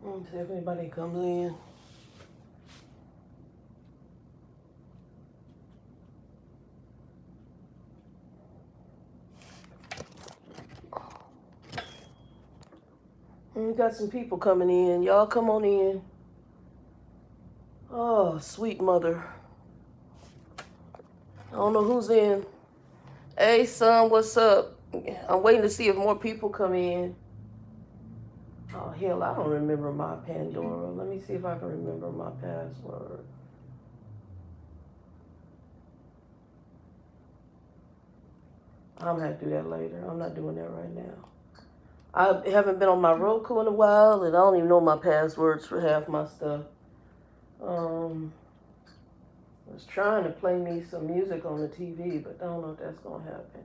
Let's see if anybody comes in. We got some people coming in. Y'all come on in. Oh, sweet mother. I don't know who's in. Hey, son, what's up? I'm waiting to see if more people come in. Oh, hell, I don't remember my Pandora. Let me see if I can remember my password. I'm going to have to do that later. I'm not doing that right now. I haven't been on my Roku in a while, and I don't even know my passwords for half my stuff. I was trying to play me some music on the TV, but I don't know if that's going to happen.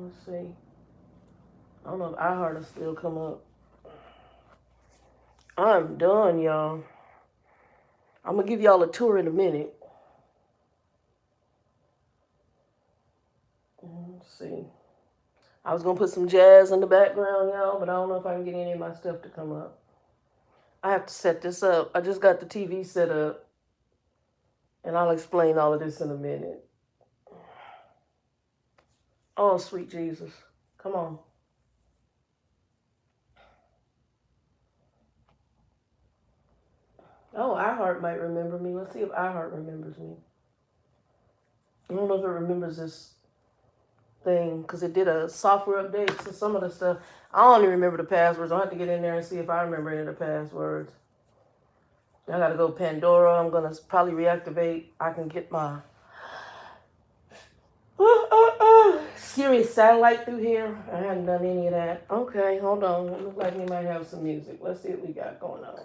Let's see. I don't know if iHeart will still come up. I'm done, y'all. I'm going to give y'all a tour in a minute. Let's see. I was going to put some jazz in the background, y'all, but I don't know if I can get any of my stuff to come up. I have to set this up. I just got the TV set up, and I'll explain all of this in a minute. Oh, sweet Jesus. Come on. Oh, iHeart might remember me. Let's see if iHeart remembers me. I don't know if it remembers this thing because it did a software update. So some of the stuff, I don't even remember the passwords. I'll have to get in there and see if I remember any of the passwords. I got to go Pandora. I'm going to probably reactivate. I can get my Sirius satellite through here. I haven't done any of that. Okay, hold on. It looks like we might have some music. Let's see what we got going on.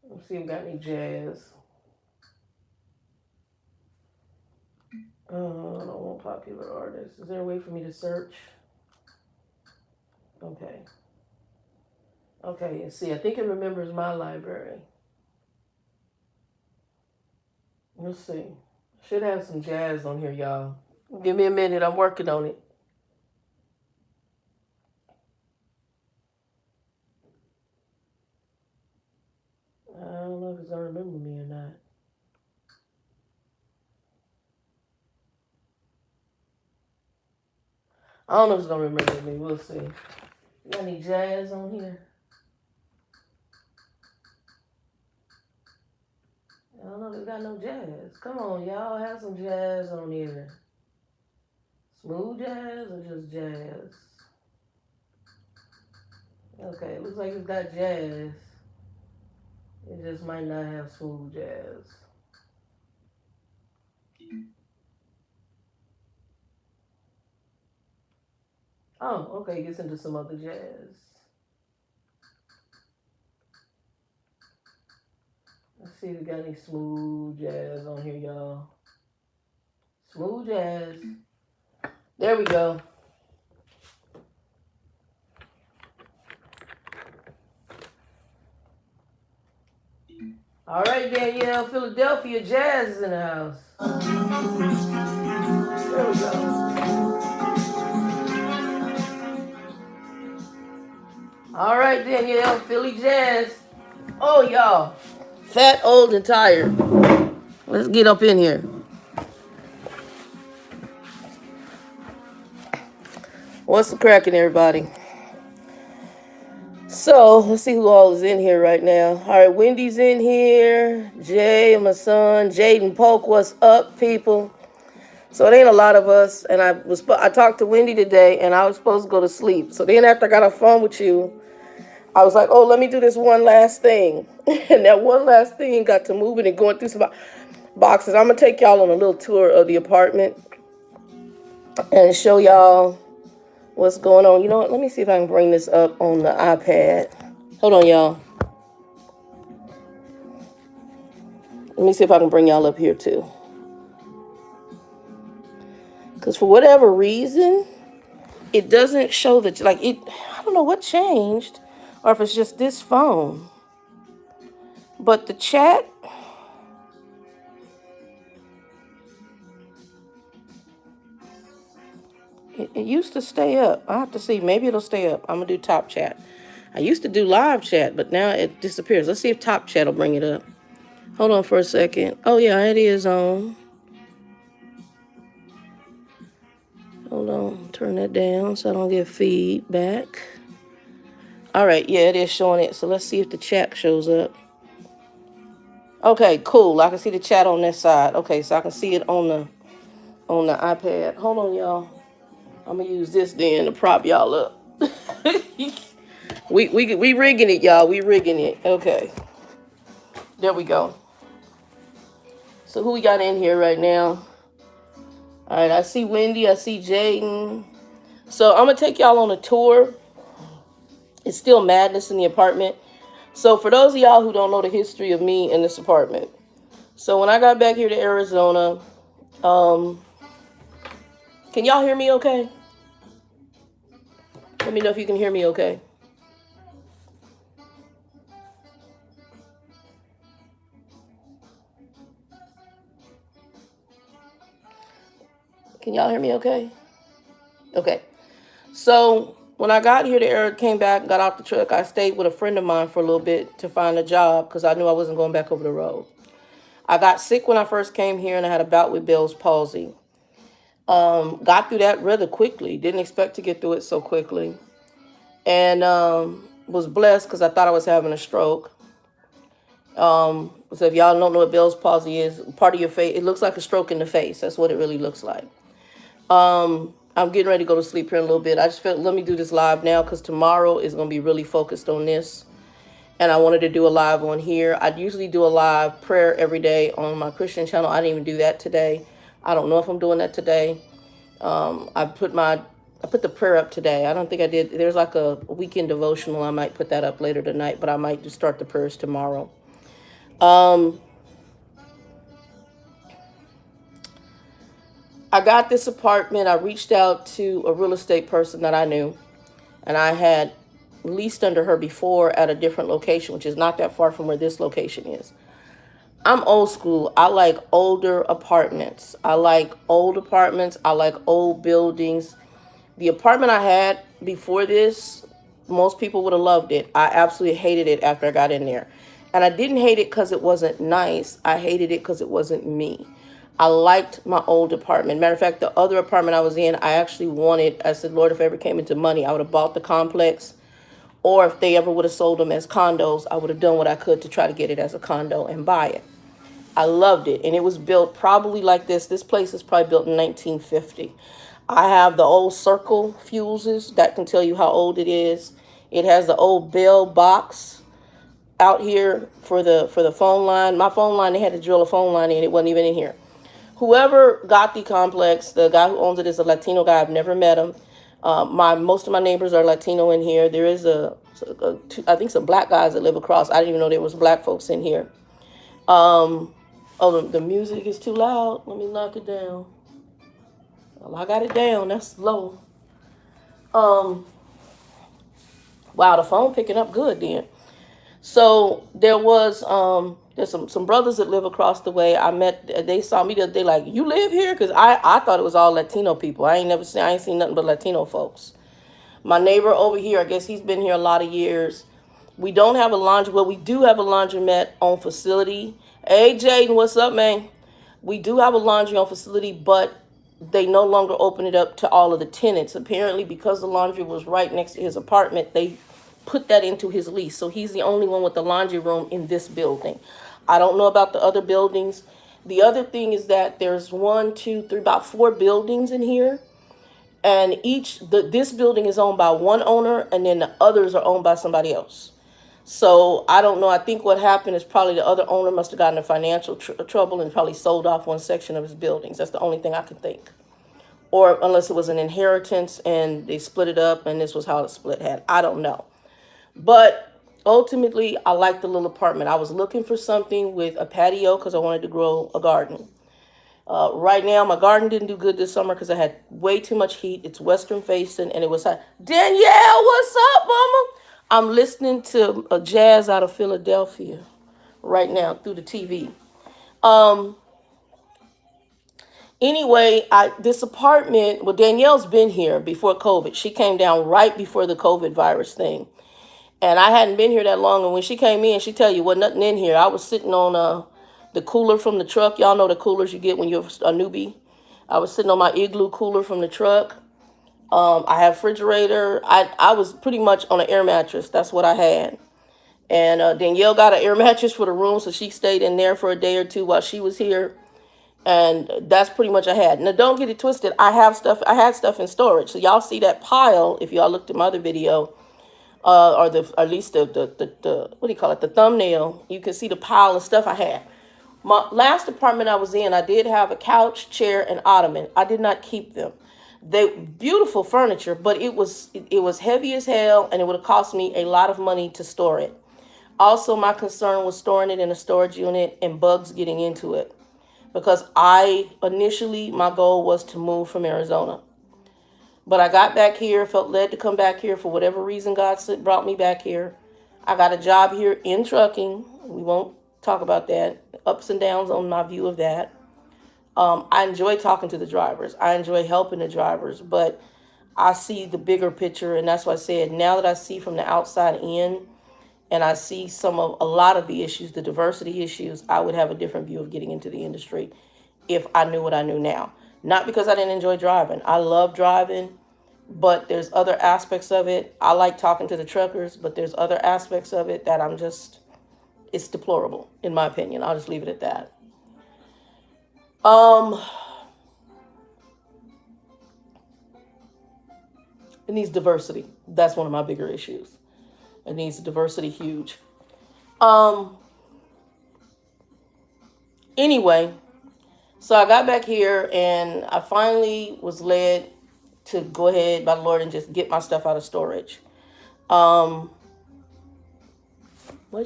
Let's see if we got any jazz. I don't want popular artists. Is there a way for me to search? Okay. Okay, see, I think it remembers my library. Let's see. Should have some jazz on here, y'all. Give me a minute. I'm working on it. I don't know if it's going to remember me or not. I don't know if it's going to remember me. We'll see. Got any jazz on here? I don't know if it's got no jazz. Come on, y'all. Have some jazz on here. Smooth jazz or just jazz? Okay, it looks like it's got jazz. It just might not have smooth jazz. Oh, okay, it gets into some other jazz. Let's see if we got any smooth jazz on here, y'all. Smooth jazz. There we go. All right, Danielle, Philadelphia jazz is in the house. There we go. All right, Danielle, Philly jazz. Oh, y'all. Fat, old, and tired. Let's get up in here. What's the cracking, everybody? So, let's see who all is in here right now. All right, Wendy's in here. Jay, my son. Jaden Polk, what's up, people? So it ain't a lot of us. And I talked to Wendy today, and I was supposed to go to sleep. So then after I got off the phone with you, I was like, oh, let me do this one last thing. And that one last thing got to moving and going through some boxes. I'm going to take y'all on a little tour of the apartment and show y'all what's going on. You know what? Let me see if I can bring this up on the iPad. Hold on, y'all. Let me see if I can bring y'all up here, too. Because for whatever reason, it doesn't show that, like, I don't know what changed, or if it's just this phone. But the chat, It used to stay up. I have to see. Maybe it'll stay up. I'm going to do top chat. I used to do live chat, but now it disappears. Let's see if top chat will bring it up. Hold on for a second. Oh, yeah, it is on. Hold on. Turn that down so I don't get feedback. All right. Yeah, it is showing it. So let's see if the chat shows up. Okay, cool. I can see the chat on this side. Okay, so I can see it on the iPad. Hold on, y'all. I'm gonna use this then to prop y'all up. we rigging it, y'all. We rigging it. Okay. There we go. So who we got in here right now? All right, I see Wendy. I see Jaden. So I'm gonna take y'all on a tour. It's still madness in the apartment. So for those of y'all who don't know the history of me in this apartment, so when I got back here to Arizona, can y'all hear me okay? Let me know if you can hear me okay. Can y'all hear me okay? Okay. So when I got here to Arizona, came back, got off the truck, I stayed with a friend of mine for a little bit to find a job because I knew I wasn't going back over the road. I got sick when I first came here and I had a bout with Bell's palsy. Got through that rather quickly. Didn't expect to get through it so quickly. And was blessed because I thought I was having a stroke. So if y'all don't know what Bell's palsy is, part of your face, it looks like a stroke in the face. That's what it really looks like. I'm getting ready to go to sleep here in a little bit. I just felt, let me do this live now because tomorrow is going to be really focused on this. And I wanted to do a live on here. I'd usually do a live prayer every day on my Christian channel. I didn't even do that today. I don't know if I'm doing that today. I put the prayer up today. I don't think I did. There's like a weekend devotional. I might put that up later tonight, but I might just start the prayers tomorrow. I got this apartment. I reached out to a real estate person that I knew, and I had leased under her before at a different location, which is not that far from where this location is. I'm old school. I like older apartments. I like old apartments. I like old buildings. The apartment I had before this, most people would have loved it. I absolutely hated it after I got in there. And I didn't hate it because it wasn't nice. I hated it because it wasn't me. I liked my old apartment. Matter of fact, the other apartment I was in, I said, Lord, if I ever came into money, I would have bought the complex. Or if they ever would have sold them as condos, I would have done what I could to try to get it as a condo and buy it. I loved it. And it was built probably like this. This place is probably built in 1950. I have the old circle fuses that can tell you how old it is. It has the old bell box out here for the phone line. My phone line, they had to drill a phone line in. It wasn't even in here. Whoever got the complex, the guy who owns it is a Latino guy. I've never met him. Most of my neighbors are Latino in here. There is I think some black guys that live across. I didn't even know there was black folks in here. The music is too loud. Let me knock it down. Well, I got it down. That's low. Wow, the phone picking up good then. So there's some brothers that live across the way. They saw me the other day like, you live here? Because I thought it was all Latino people. I ain't seen nothing but Latino folks. My neighbor over here, I guess he's been here a lot of years. We don't have a laundry. Well, we do have a laundromat on facility. Hey, Jaden, what's up, man? We do have a laundry on facility, but they no longer open it up to all of the tenants. Apparently, because the laundry was right next to his apartment, they put that into his lease. So he's the only one with the laundry room in this building. I don't know about the other buildings. The other thing is that there's about 4 buildings in here. And this building is owned by one owner, and then the others are owned by somebody else. So I don't know. I think what happened is probably the other owner must have gotten in financial trouble and probably sold off one section of his buildings. That's the only thing I can think. Or unless it was an inheritance and they split it up and this was how the split had. I don't know. But ultimately, I like the little apartment. I was looking for something with a patio because I wanted to grow a garden. Right now, my garden didn't do good this summer because I had way too much heat. It's western facing and it was hot. Danielle, what's up, mama? I'm listening to a jazz out of Philadelphia right now through the TV. Anyway, this apartment, well, Danielle's been here before COVID. She came down right before the COVID virus thing. And I hadn't been here that long. And when she came in, she tell you, wasn't nothing in here. I was sitting on the cooler from the truck. Y'all know the coolers you get when you're a newbie. I was sitting on my igloo cooler from the truck. I have refrigerator. I was pretty much on an air mattress. That's what I had. And Danielle got an air mattress for the room, so she stayed in there for a day or two while she was here. And that's pretty much I had. Now, don't get it twisted. I had stuff in storage. So y'all see that pile, if y'all looked at my other video, or at least the what do you call it, the thumbnail, you can see the pile of stuff I had. My last apartment I was in, I did have a couch, chair, and ottoman. I did not keep them. They beautiful furniture, but it was heavy as hell, and it would have cost me a lot of money to store it. Also, my concern was storing it in a storage unit and bugs getting into it, because initially my goal was to move from Arizona. But I got back here, felt led to come back here for whatever reason. God brought me back here. I got a job here in trucking. We won't talk about that. Ups and downs on my view of that. I enjoy talking to the drivers. I enjoy helping the drivers, but I see the bigger picture, and that's why I said now that I see from the outside in, and I see a lot of the issues, the diversity issues, I would have a different view of getting into the industry if I knew what I knew now. Not because I didn't enjoy driving. I love driving, but there's other aspects of it. I like talking to the truckers, but there's other aspects of it that it's deplorable, in my opinion. I'll just leave it at that. It needs diversity. That's one of my bigger issues. It needs diversity huge. Anyway, so I got back here and I finally was led to go ahead by the Lord and just get my stuff out of storage. What'd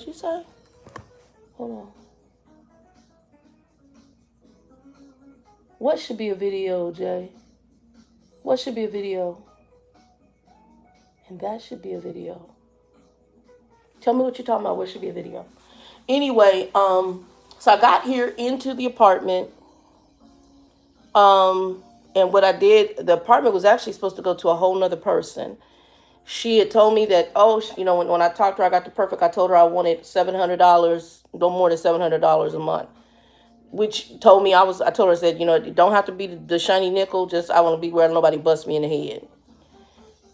you say? Hold on. What should be a video, Jay? What should be a video? And that should be a video. Tell me what you're talking about. What should be a video? Anyway, so I got here into the apartment. And what I did, the apartment was actually supposed to go to a whole nother person. She had told me that, when I talked to her, I got the perfect. I told her I wanted $700, no more than $700 a month. Which told me I told her, I said, it don't have to be the shiny nickel. Just, I want to be where nobody busts me in the head.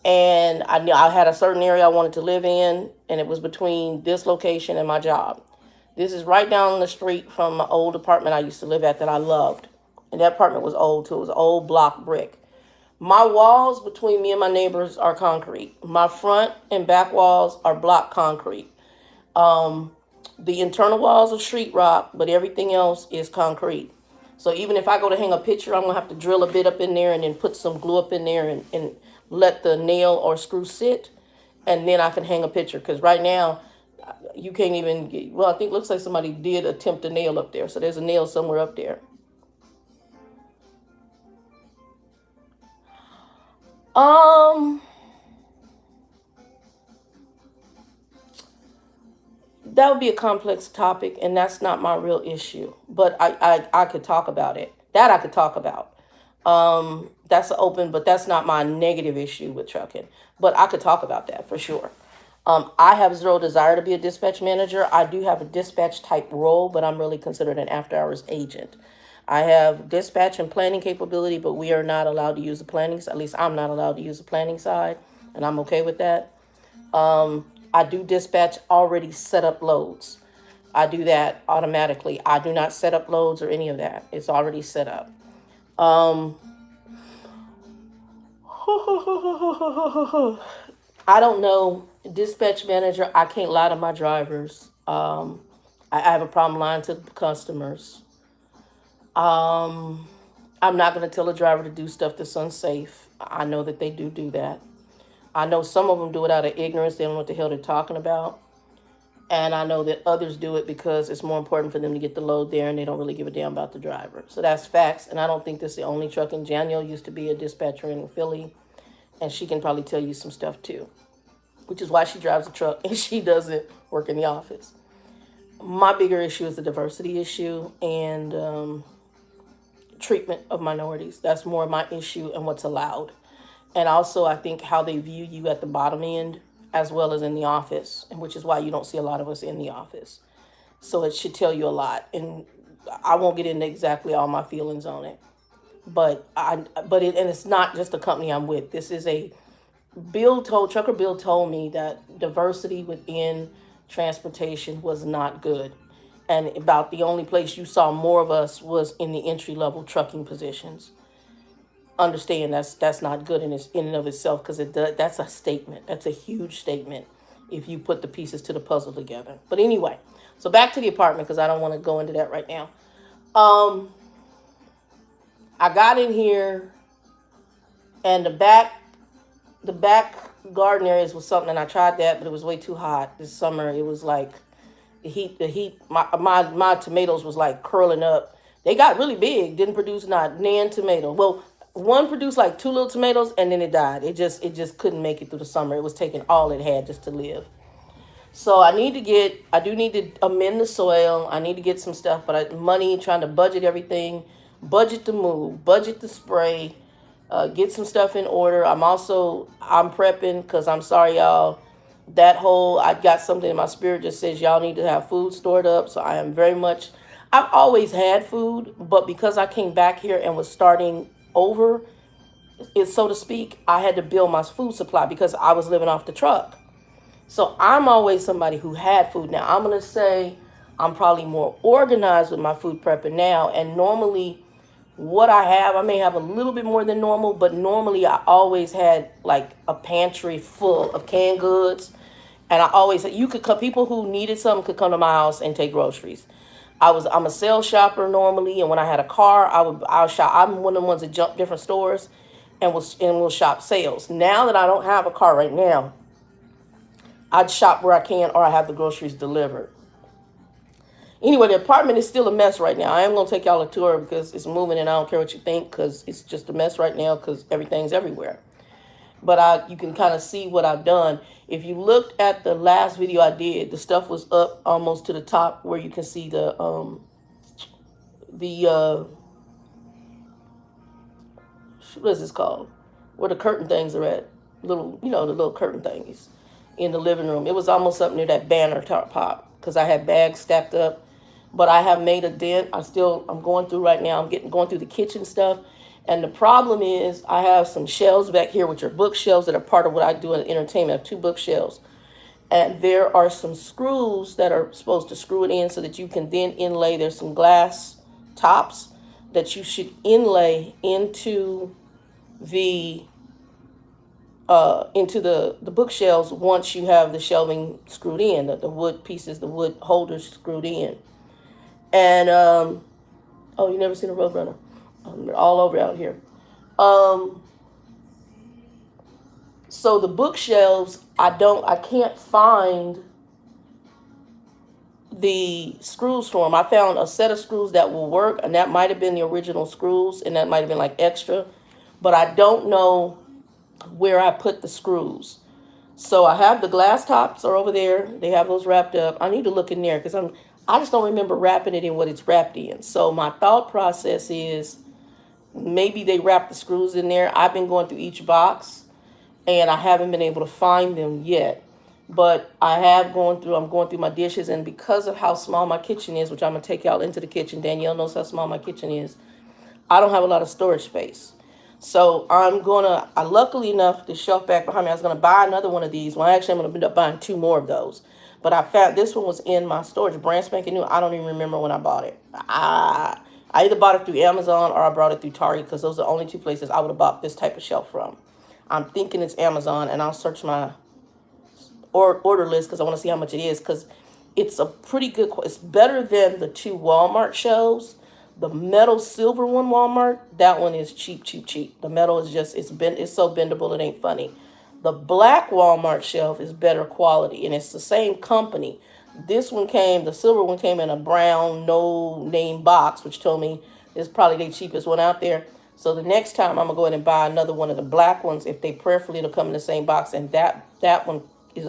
And I knew I had a certain area I wanted to live in, and it was between this location and my job. This is right down the street from my old apartment I used to live at that I loved. And that apartment was old too. It was old block brick. My walls between me and my neighbors are concrete. My front and back walls are block concrete. The internal walls are sheetrock, but everything else is concrete. So even if I go to hang a picture, I'm going to have to drill a bit up in there and then put some glue up in there and let the nail or screw sit. And then I can hang a picture. Because right now, you can't even get, I think it looks like somebody did attempt a nail up there. So there's a nail somewhere up there. That would be a complex topic, and that's not my real issue. But I could talk about it. That I could talk about. That's open, but that's not my negative issue with trucking. But I could talk about that for sure. I have zero desire to be a dispatch manager. I do have a dispatch type role, but I'm really considered an after hours agent. I have dispatch and planning capability, but we are not allowed to use the planning. At least I'm not allowed to use the planning side, and I'm okay with that. I do dispatch already set up loads. I do that automatically. I do not set up loads or any of that. It's already set up. I don't know. Dispatch manager, I can't lie to my drivers. I have a problem lying to customers. I'm not going to tell a driver to do stuff that's unsafe. I know that they do that. I know some of them do it out of ignorance. They don't know what the hell they're talking about. And I know that others do it because it's more important for them to get the load there and they don't really give a damn about the driver. So that's facts. And I don't think that's the only truck. And Danielle used to be a dispatcher in Philly. And she can probably tell you some stuff too. Which is why she drives a truck and she doesn't work in the office. My bigger issue is the diversity issue. And treatment of minorities. That's more my issue and what's allowed. And also, I think how they view you at the bottom end as well as in the office, and which is why you don't see a lot of us in the office. So it should tell you a lot. And I won't get into exactly all my feelings on it. And it's not just the company I'm with. This is a Trucker Bill told me that diversity within transportation was not good. And about the only place you saw more of us was in the entry level trucking positions. Understand that's not good in and of itself, because that's a statement. That's a huge statement if you put the pieces to the puzzle together. But anyway, so back to the apartment, because I don't want to go into that right now. I got in here, and the back garden areas was something, and I tried that, but it was way too hot this summer. It was like the heat. My tomatoes was like curling up. They got really big, didn't produce not nan tomato. Well, one produced like 2 little tomatoes, and then it died. It just couldn't make it through the summer. It was taking all it had just to live. So I do need to amend the soil. I need to get some stuff, but money, trying to budget everything, budget the move, budget the spray, get some stuff in order. I'm prepping, because I'm sorry, y'all. I got something in my spirit that says y'all need to have food stored up. So I've always had food, but because I came back here and was starting over, so to speak, I had to build my food supply because I was living off the truck. So I'm always somebody who had food. Now I'm going to say I'm probably more organized with my food prepping now. And normally what I may have a little bit more than normal, but normally I always had like a pantry full of canned goods. And I always said people who needed something could come to my house and take groceries. I'm a sales shopper normally, and when I had a car, I'll shop. I'm one of the ones that jump different stores and will shop sales. Now that I don't have a car right now, I'd shop where I can, or I have the groceries delivered. Anyway, the apartment is still a mess right now. I am going to take y'all a tour because it's moving, and I don't care what you think, because it's just a mess right now because everything's everywhere. But you can kind of see what I've done. If you looked at the last video I did, the stuff was up almost to the top where you can see the what is this called? Where the curtain things are at. The little curtain thingies in the living room. It was almost up near that banner top pop, because I had bags stacked up. But I have made a dent. I'm going through right now. I'm going through the kitchen stuff. And the problem is I have some shelves back here, which are bookshelves that are part of what I do in entertainment. I have 2 bookshelves. And there are some screws that are supposed to screw it in so that you can then inlay. There's some glass tops that you should inlay into the bookshelves once you have the shelving screwed in, the wood pieces, the wood holders screwed in. And you never seen a Roadrunner? They're all over out here. So the bookshelves, I can't find the screws for them. I found a set of screws that will work, and that might have been the original screws, and that might have been like extra, but I don't know where I put the screws. So I have the glass tops are over there. They have those wrapped up. I need to look in there because I just don't remember wrapping it in what it's wrapped in. So my thought process is maybe they wrap the screws in there. I've been going through each box and I haven't been able to find them yet. But I'm going through my dishes, and because of how small my kitchen is, which I'm going to take y'all into the kitchen. Danielle knows how small my kitchen is. I don't have a lot of storage space. So luckily enough, the shelf back behind me, I was going to buy another one of these. Well, actually, I'm going to end up buying 2 more of those. But I found this one was in my storage, brand spanking new. I don't even remember when I bought it. I either bought it through Amazon or I bought it through Target, because those are the only 2 places I would have bought this type of shelf from. I'm thinking it's Amazon, and I'll search my order list because I want to see how much it is, because it's a pretty good, it's better than the 2 Walmart shelves. The metal silver one Walmart, that one is cheap. The metal is just, it's so bendable it ain't funny. The black Walmart shelf is better quality, and it's the same company. The silver one came in a brown, no name box, which told me it's probably the cheapest one out there. So the next time I'm going to go ahead and buy another one of the black ones, if they prayerfully it'll come in the same box, and that one it's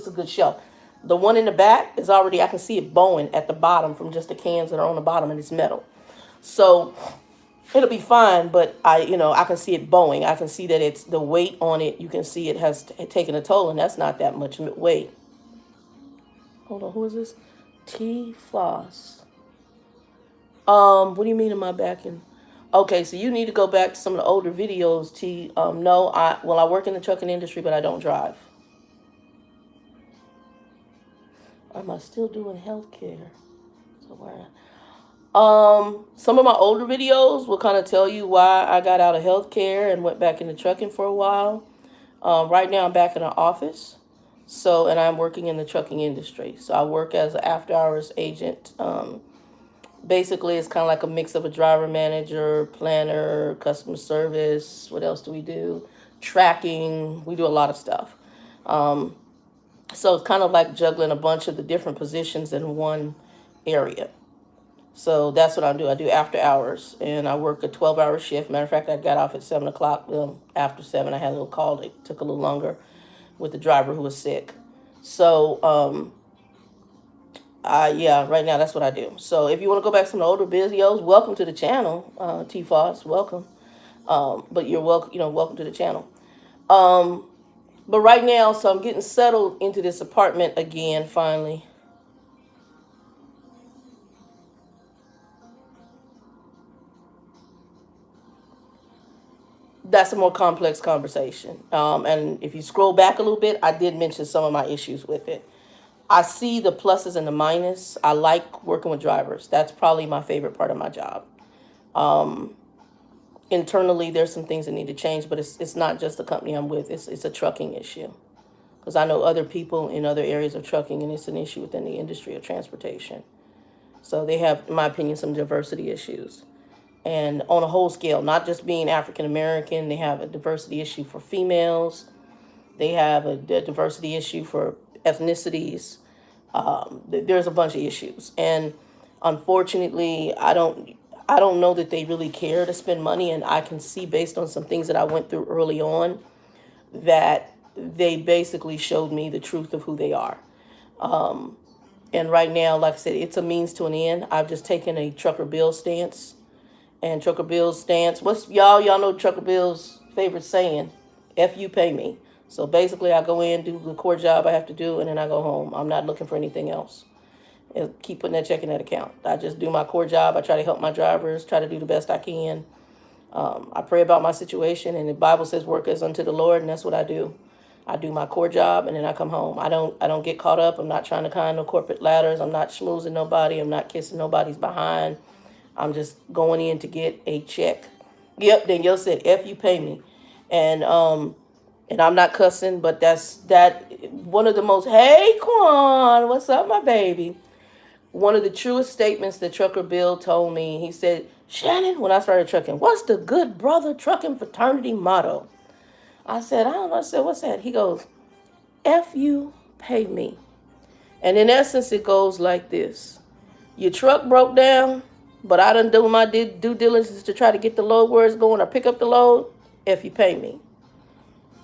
a good shelf. The one in the back is already, I can see it bowing at the bottom from just the cans that are on the bottom, and it's metal. So It'll be fine, but I can see it bowing. I can see that it's the weight on it. You can see it has taken a toll, and that's not that much weight. Hold on, who is this? T Foss. What do you mean am I backing? Okay, so you need to go back to some of the older videos, T. No, I work in the trucking industry, but I don't drive. Am I still doing healthcare? So where? Some of my older videos will kind of tell you why I got out of healthcare and went back into trucking for a while. Right now I'm back in an office. So, and I'm working in the trucking industry. So I work as an after hours agent. Basically it's kind of like a mix of a driver manager, planner, customer service. What else do we do? Tracking. We do a lot of stuff. So it's kind of like juggling a bunch of the different positions in one area. So that's what I do. I do after hours, and I work a 12-hour shift. Matter of fact, I got off at 7 o'clock. After 7, I had a little call that took a little longer with the driver who was sick. So, yeah, right now that's what I do. So if you want to go back to some older videos, welcome to the channel, T Foss, welcome. But you're welcome, welcome to the channel. But right now, so I'm getting settled into this apartment again, finally. That's a more complex conversation. And if you scroll back a little bit, I did mention some of my issues with it. I see the pluses and the minus. I like working with drivers. That's probably my favorite part of my job. Internally, there's some things that need to change, but it's not just the company I'm with. It's a trucking issue. Because I know other people in other areas of trucking, and it's an issue within the industry of transportation. So they have, in my opinion, some diversity issues. And on a whole scale, not just being African American, they have a diversity issue for females. They have a diversity issue for ethnicities. There's a bunch of issues, and unfortunately, I don't know that they really care to spend money. And I can see, based on some things that I went through early on, that they basically showed me the truth of who they are. And right now, like I said, it's a means to an end. I've just taken a Trucker Bill stance. And Trucker Bill's stance, what's y'all know Trucker Bill's favorite saying? F you, pay me. So basically I go in, do the core job I have to do, and then I go home. I'm not looking for anything else. And keep putting that check in that account. I just do my core job. I try to help my drivers, try to do the best I can. I pray about my situation, and the Bible says work as unto the Lord, and that's what I do. I do my core job, and then I come home. I don't get caught up. I'm not trying to climb no corporate ladders. I'm not schmoozing nobody. I'm not kissing nobody's behind. I'm just going in to get a check. Yep, Danielle said, F you, pay me. And I'm not cussing, but that's one of the most, hey, Quan, what's up, my baby? One of the truest statements that Trucker Bill told me, he said, Shannon, when I started trucking, what's the good brother trucking fraternity motto? I said, I don't know. I said, what's that? He goes, F you, pay me. And in essence, it goes like this. Your truck broke down, but I done do my due diligence to try to get the load where it's going or pick up the load, if you pay me.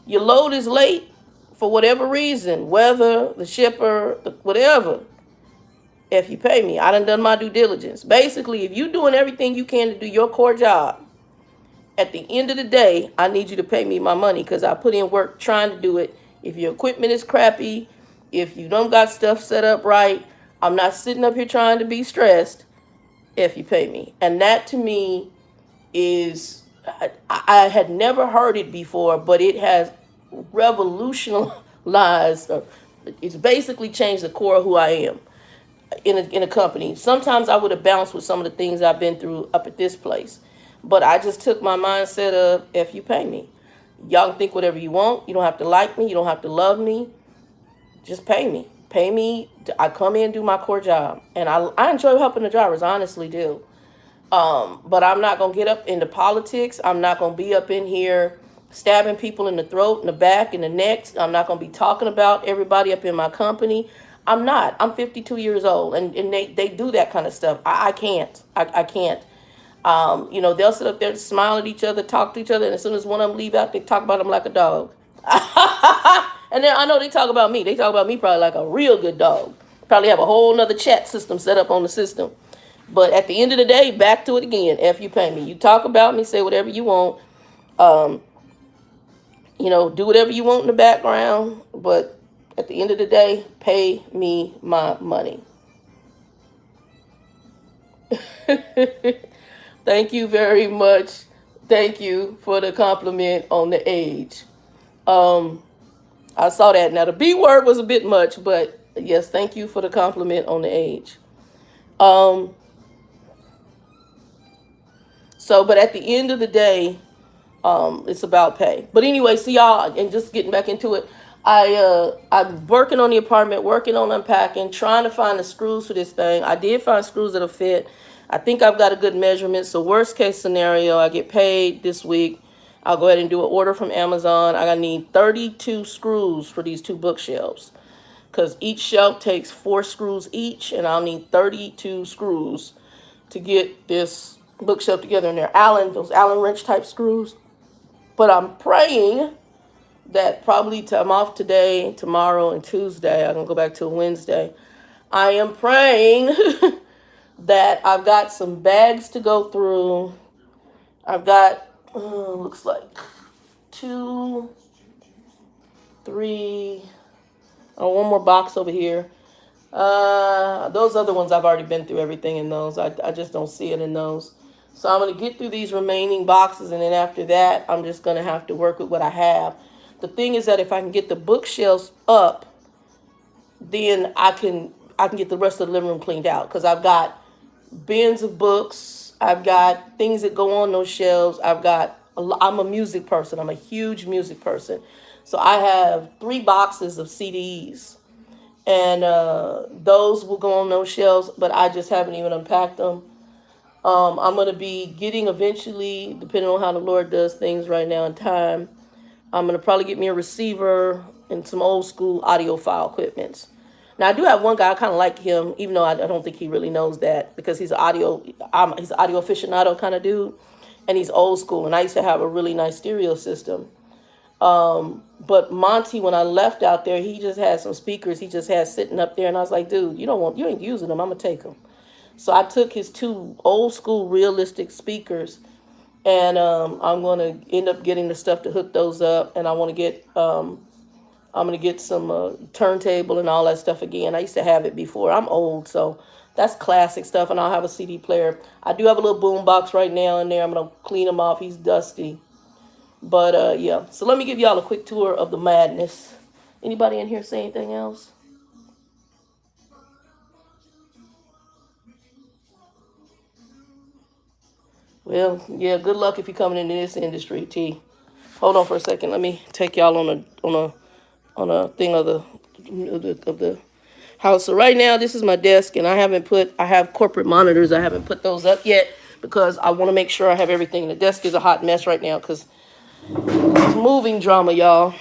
Your load is late for whatever reason, weather, the shipper, whatever, if you pay me. I done my due diligence. Basically, if you're doing everything you can to do your core job, at the end of the day, I need you to pay me my money because I put in work trying to do it. If your equipment is crappy, if you don't got stuff set up right, I'm not sitting up here trying to be stressed. If you pay me. And that to me is, I had never heard it before, but it has revolutionized, it's basically changed the core of who I am in a company. Sometimes I would have bounced with some of the things I've been through up at this place, but I just took my mindset of, if you pay me. Y'all can think whatever you want. You don't have to like me. You don't have to love me. Just pay me. Pay me. I come in and do my core job. And I enjoy helping the drivers. I honestly do. But I'm not going to get up into politics. I'm not going to be up in here stabbing people in the throat, in the back, in the neck. I'm not going to be talking about everybody up in my company. I'm not. I'm 52 years old. And they do that kind of stuff. I can't. I can't. They'll sit up there and smile at each other, talk to each other. And as soon as one of them leave out, they talk about them like a dog. And then I know they talk about me. They talk about me probably like a real good dog. Probably have a whole nother chat system set up on the system. But at the end of the day, back to it again. F you pay me. You talk about me, say whatever you want. Um, do whatever you want in the background. But at the end of the day, pay me my money. Thank you very much. Thank you for the compliment on the age. Um, I saw that. Now the B word was a bit much, but yes, thank you for the compliment on the age. Um, but at the end of the day, it's about pay. But anyway, see y'all, and just getting back into it. I'm working on the apartment, working on unpacking, trying to find the screws for this thing. I did find screws that'll fit. I think I've got a good measurement. So worst case scenario, I get paid this week. I'll go ahead and do an order from Amazon. I need 32 screws for these two bookshelves, because each shelf takes 4 screws each, and I'll need 32 screws to get this bookshelf together. And they're those Allen wrench type screws. But I'm praying that probably I'm off today, tomorrow, and Tuesday. I'm going to go back to Wednesday. I am praying that I've got some bags to go through. I've got, looks like 2, 3, one more box over here. Those other ones, I've already been through everything in those. I just don't see it in those. So I'm going to get through these remaining boxes, and then after that, I'm just going to have to work with what I have. The thing is that if I can get the bookshelves up, then I can get the rest of the living room cleaned out, because I've got bins of books. I've got things that go on those shelves. I'm a music person. I'm a huge music person. So I have 3 boxes of CDs, and those will go on those shelves, but I just haven't even unpacked them. I'm going to be getting eventually, depending on how the Lord does things right now in time, I'm going to probably get me a receiver and some old school audiophile equipment. Now, I do have one guy, I kind of like him, even though I don't think he really knows that, because he's an audio aficionado kind of dude, and he's old school. And I used to have a really nice stereo system. But Monty, when I left out there, he just had some speakers he just had sitting up there. And I was like, dude, you ain't using them. I'm going to take them. So I took his 2 old school realistic speakers, and I'm going to end up getting the stuff to hook those up. And I want to get, I'm going to get some turntable and all that stuff again. I used to have it before. I'm old, so that's classic stuff. And I'll have a CD player. I do have a little boom box right now in there. I'm going to clean him off. He's dusty. But yeah, so let me give y'all a quick tour of the madness. Anybody in here say anything else? Well, yeah, good luck if you're coming into this industry, T. Hold on for a second. Let me take y'all on a thing of the house. So right now, this is my desk, and I have corporate monitors. I haven't put those up yet because I want to make sure I have everything. The desk is a hot mess right now because it's moving drama, y'all.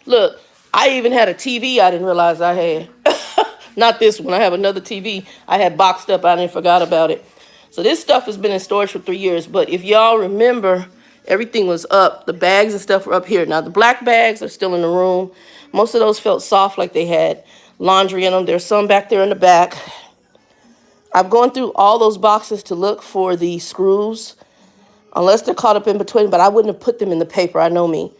Look, I even had a TV I didn't realize I had. Not this one. I have another TV I had boxed up. I didn't forgot about it. So this stuff has been in storage for 3 years. But if y'all remember, everything was up. The bags and stuff were up here. Now, the black bags are still in the room. Most of those felt soft, like they had laundry in them. There's some back there in the back. I've gone through all those boxes to look for the screws, unless they're caught up in between. But I wouldn't have put them in the paper. I know me.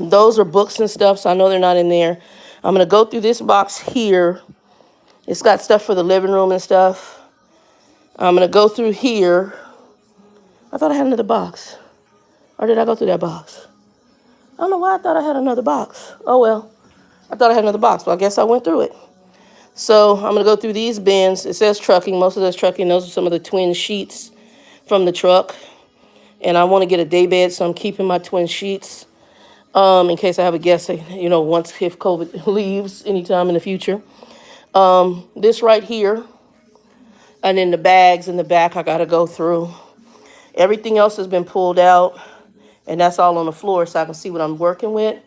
Those are books and stuff, so I know they're not in there. I'm going to go through this box here. It's got stuff for the living room and stuff. I'm going to go through here. I thought I had another box. Or did I go through that box? I don't know why I thought I had another box. Oh, well. I thought I had another box, but I guess I went through it. So I'm going to go through these bins. It says trucking. Most of those trucking. Those are some of the twin sheets from the truck. And I want to get a day bed, so I'm keeping my twin sheets in case I have a guest, once if COVID leaves anytime in the future. This right here. And then the bags in the back I got to go through. Everything else has been pulled out. And that's all on the floor so I can see what I'm working with.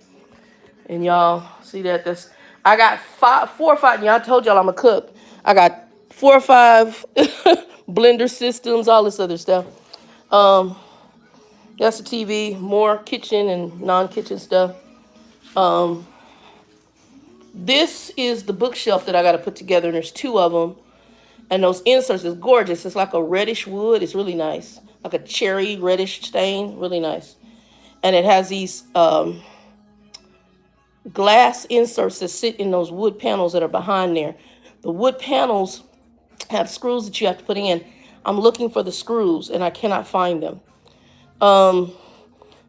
And y'all see that? I got 4 or 5. Y'all, I told y'all I'm a cook. I got 4 or 5 blender systems, all this other stuff. That's the TV, more kitchen and non-kitchen stuff. This is the bookshelf that I got to put together, and there's 2 of them. And those inserts is gorgeous. It's like a reddish wood. It's really nice. Like a cherry reddish stain. Really nice. And it has these glass inserts that sit in those wood panels that are behind there. The wood panels have screws that you have to put in. I'm looking for the screws and I cannot find them.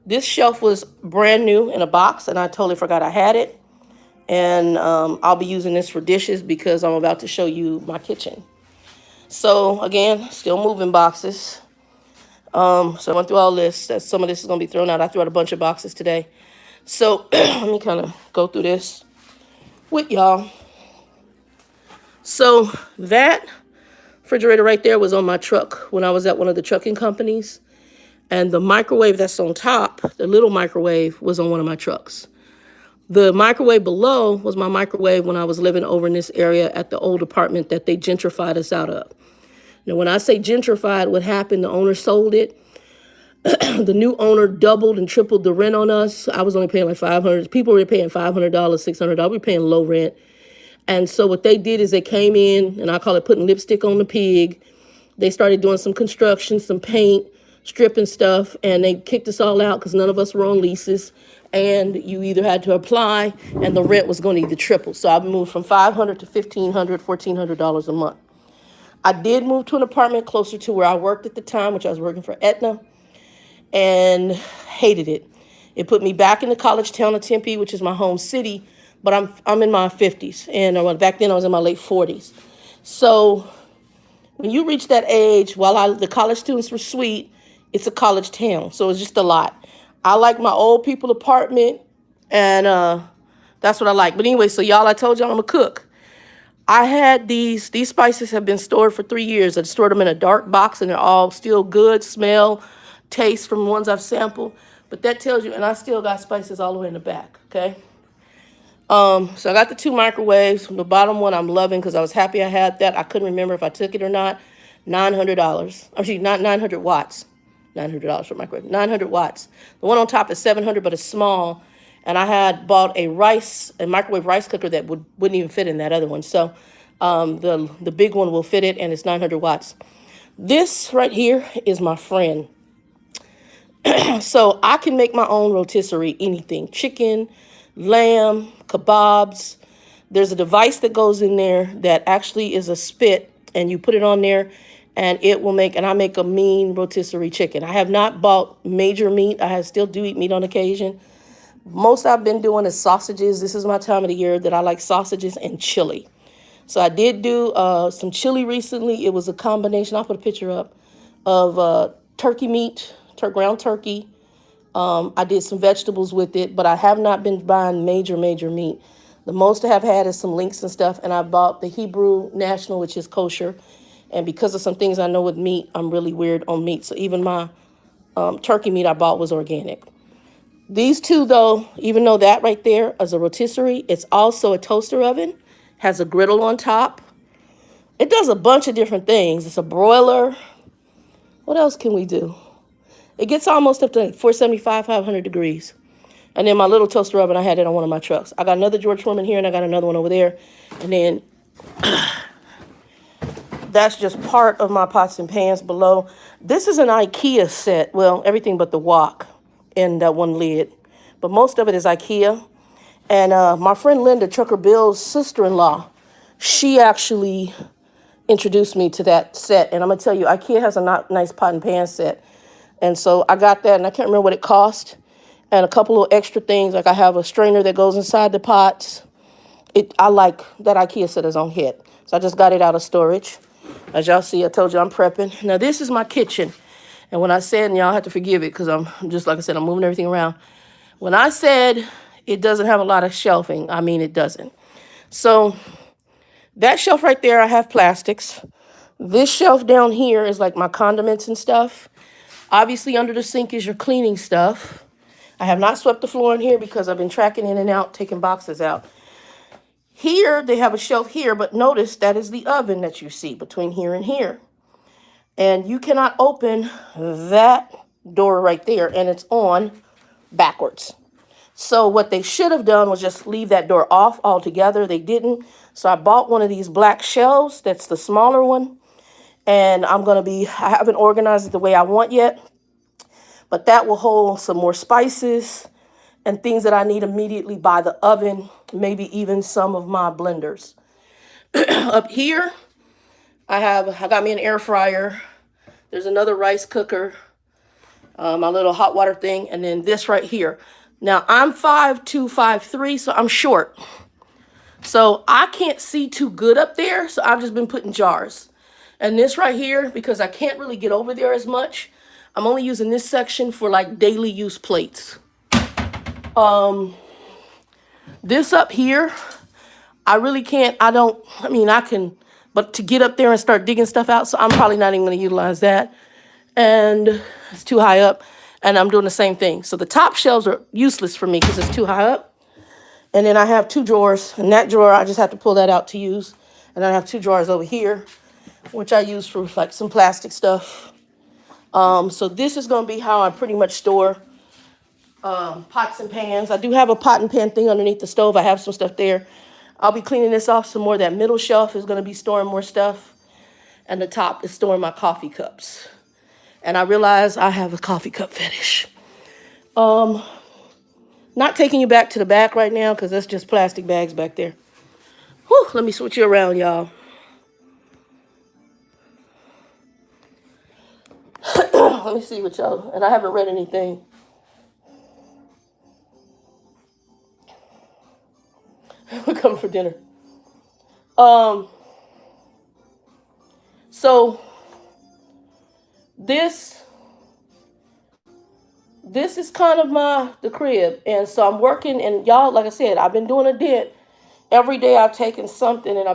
This shelf was brand new in a box and I totally forgot I had it. And I'll be using this for dishes because I'm about to show you my kitchen. So again, still moving boxes. So I went through all this. Some of this is going to be thrown out. I threw out a bunch of boxes today. So let me kind of go through this with y'all. So that refrigerator right there was on my truck when I was at one of the trucking companies. And the microwave that's on top, the little microwave, was on one of my trucks. The microwave below was my microwave when I was living over in this area at the old apartment that they gentrified us out of. Now, when I say gentrified, what happened, the owner sold it. The new owner doubled and tripled the rent on us. I was only paying like $500. People were paying $500, $600. We were paying low rent. And so what they did is they came in, and I call it putting lipstick on the pig. They started doing some construction, some paint, stripping stuff, and they kicked us all out because none of us were on leases. And you either had to apply, and the rent was going to either triple. So I moved from $500 to $1,500, $1,400 a month. I did move to an apartment closer to where I worked at the time, which I was working for Aetna, and hated it. It put me back in the college town of Tempe, which is my home city, but I'm in my 50s, and back then I was in my late 40s. So when you reach that age, while the college students were sweet, it's a college town, so it's just a lot. I like my old people apartment, and that's what I like. But anyway, so y'all, I told y'all I'm a cook. I had these spices have been stored for 3 years. I stored them in a dark box, and they're all still good, smell, taste from the ones I've sampled. But that tells you, and I still got spices all the way in the back, okay? So I got the 2 microwaves. The bottom one I'm loving because I was happy I had that. I couldn't remember if I took it or not. $900. Actually, not 900 watts. $900 for microwave. 900 watts. The one on top is 700, but it's small. And I had bought a microwave rice cooker that wouldn't even fit in that other one. So the big one will fit it, and it's 900 watts. This right here is my friend. So I can make my own rotisserie, anything. Chicken, lamb, kebabs. There's a device that goes in there that actually is a spit, and you put it on there, and it will make, and I make a mean rotisserie chicken. I have not bought major meat. I still do eat meat on occasion. Most I've been doing is sausages. This is my time of the year that I like sausages and chili. So I did do some chili recently. It was a combination, I'll put a picture up, of turkey meat, ground turkey. I did some vegetables with it, but I have not been buying major meat. The most I have had is some links and stuff, and I bought the Hebrew National, which is kosher. And because of some things I know with meat, I'm really weird on meat. So even my turkey meat I bought was organic. These 2, though, even though that right there is a rotisserie, it's also a toaster oven, has a griddle on top. It does a bunch of different things. It's a broiler. What else can we do? It gets almost up to 475, 500 degrees. And then my little toaster oven, I had it on one of my trucks. I got another George Foreman here, and I got another one over there. And then that's just part of my pots and pans below. This is an IKEA set. Well, everything but the wok and that one lid. But most of it is IKEA. And my friend Linda, Trucker Bill's sister-in-law, she actually introduced me to that set. And I'm going to tell you, IKEA has a nice pot and pan set. And so I got that, and I can't remember what it cost. And a couple of extra things, like I have a strainer that goes inside the pots. I like that IKEA set is on hit. So I just got it out of storage. As y'all see, I told you I'm prepping. Now, this is my kitchen. And when I said, and y'all have to forgive it because I'm just, like I said, I'm moving everything around. When I said it doesn't have a lot of shelving, I mean it doesn't. So that shelf right there, I have plastics. This shelf down here is like my condiments and stuff. Obviously, under the sink is your cleaning stuff. I have not swept the floor in here because I've been tracking in and out, taking boxes out. Here, they have a shelf here, but notice that is the oven that you see between here and here. And you cannot open that door right there, and it's on backwards. So what they should have done was just leave that door off altogether. They didn't. So I bought one of these black shelves. That's the smaller one. And I haven't organized it the way I want yet, but that will hold some more spices and things that I need immediately by the oven, maybe even some of my blenders. Up here, I got me an air fryer. There's another rice cooker, my little hot water thing, and then this right here. Now I'm 5'2", 5'3", so I'm short. So I can't see too good up there, so I've just been putting jars. And this right here, because I can't really get over there as much, I'm only using this section for like daily use plates. This up here, I really can't, I can, but to get up there and start digging stuff out, so I'm probably not even going to utilize that. And it's too high up, and I'm doing the same thing. So the top shelves are useless for me because it's too high up. And then I have 2 drawers, and that drawer, I just have to pull that out to use. And I have 2 drawers over here, which I use for like some plastic stuff. So this is going to be how I pretty much store pots and pans. I do have a pot and pan thing underneath the stove. I have some stuff there. I'll be cleaning this off some more. That middle shelf is going to be storing more stuff. And the top is storing my coffee cups. And I realize I have a coffee cup fetish. Not taking you back to the back right now because that's just plastic bags back there. Whew, let me switch you around, y'all. Let me see what y'all, and I haven't read anything. We're coming for dinner. So this is kind of the crib, and so I'm working, and y'all, like I said, I've been doing a dent. Every day I've taken something, and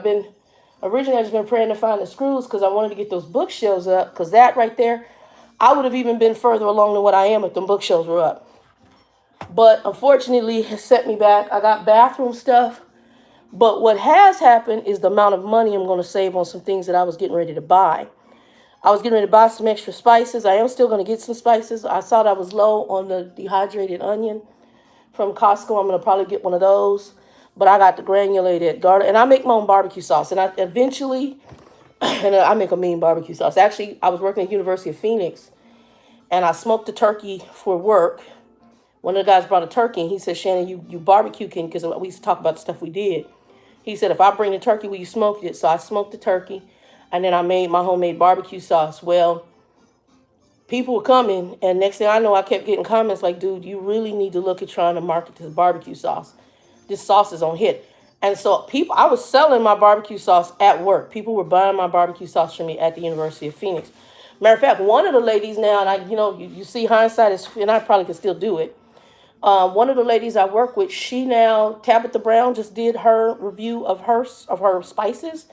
originally I just been praying to find the screws because I wanted to get those bookshelves up, because that right there, I would have even been further along than what I am if them bookshelves were up. But unfortunately, it set me back. I got bathroom stuff. But what has happened is the amount of money I'm going to save on some things that I was getting ready to buy. I was getting ready to buy some extra spices. I am still going to get some spices. I saw that I was low on the dehydrated onion from Costco. I'm going to probably get one of those. But I got the granulated garlic. And I make my own barbecue sauce. And I make a mean barbecue sauce. Actually, I was working at University of Phoenix. And I smoked a turkey for work. One of the guys brought a turkey. And he said, Shannon, you barbecue can, because we used to talk about the stuff we did. He said, if I bring the turkey, will you smoke it? So I smoked the turkey. And then I made my homemade barbecue sauce. Well, people were coming, and next thing I know, I kept getting comments like, dude, you really need to look at trying to market this barbecue sauce. This sauce is on hit. And so I was selling my barbecue sauce at work. People were buying my barbecue sauce from me at the University of Phoenix. Matter of fact, one of the ladies now, and you see hindsight, and I probably could still do it. One of the ladies I work with, Tabitha Brown just did her review of her spices.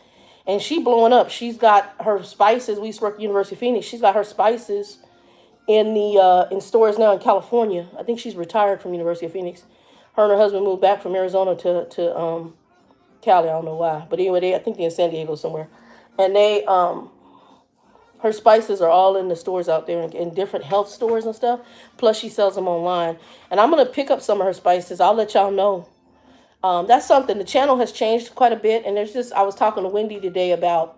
And she blowing up. She's got her spices. We used to work at University of Phoenix. She's got her spices in stores now in California. I think she's retired from University of Phoenix. Her and her husband moved back from Arizona to Cali. I don't know why, but anyway, I think they're in San Diego somewhere. And her spices are all in the stores out there in different health stores and stuff. Plus, she sells them online. And I'm gonna pick up some of her spices. I'll let y'all know. That's something. The channel has changed quite a bit, and I was talking to Wendy today about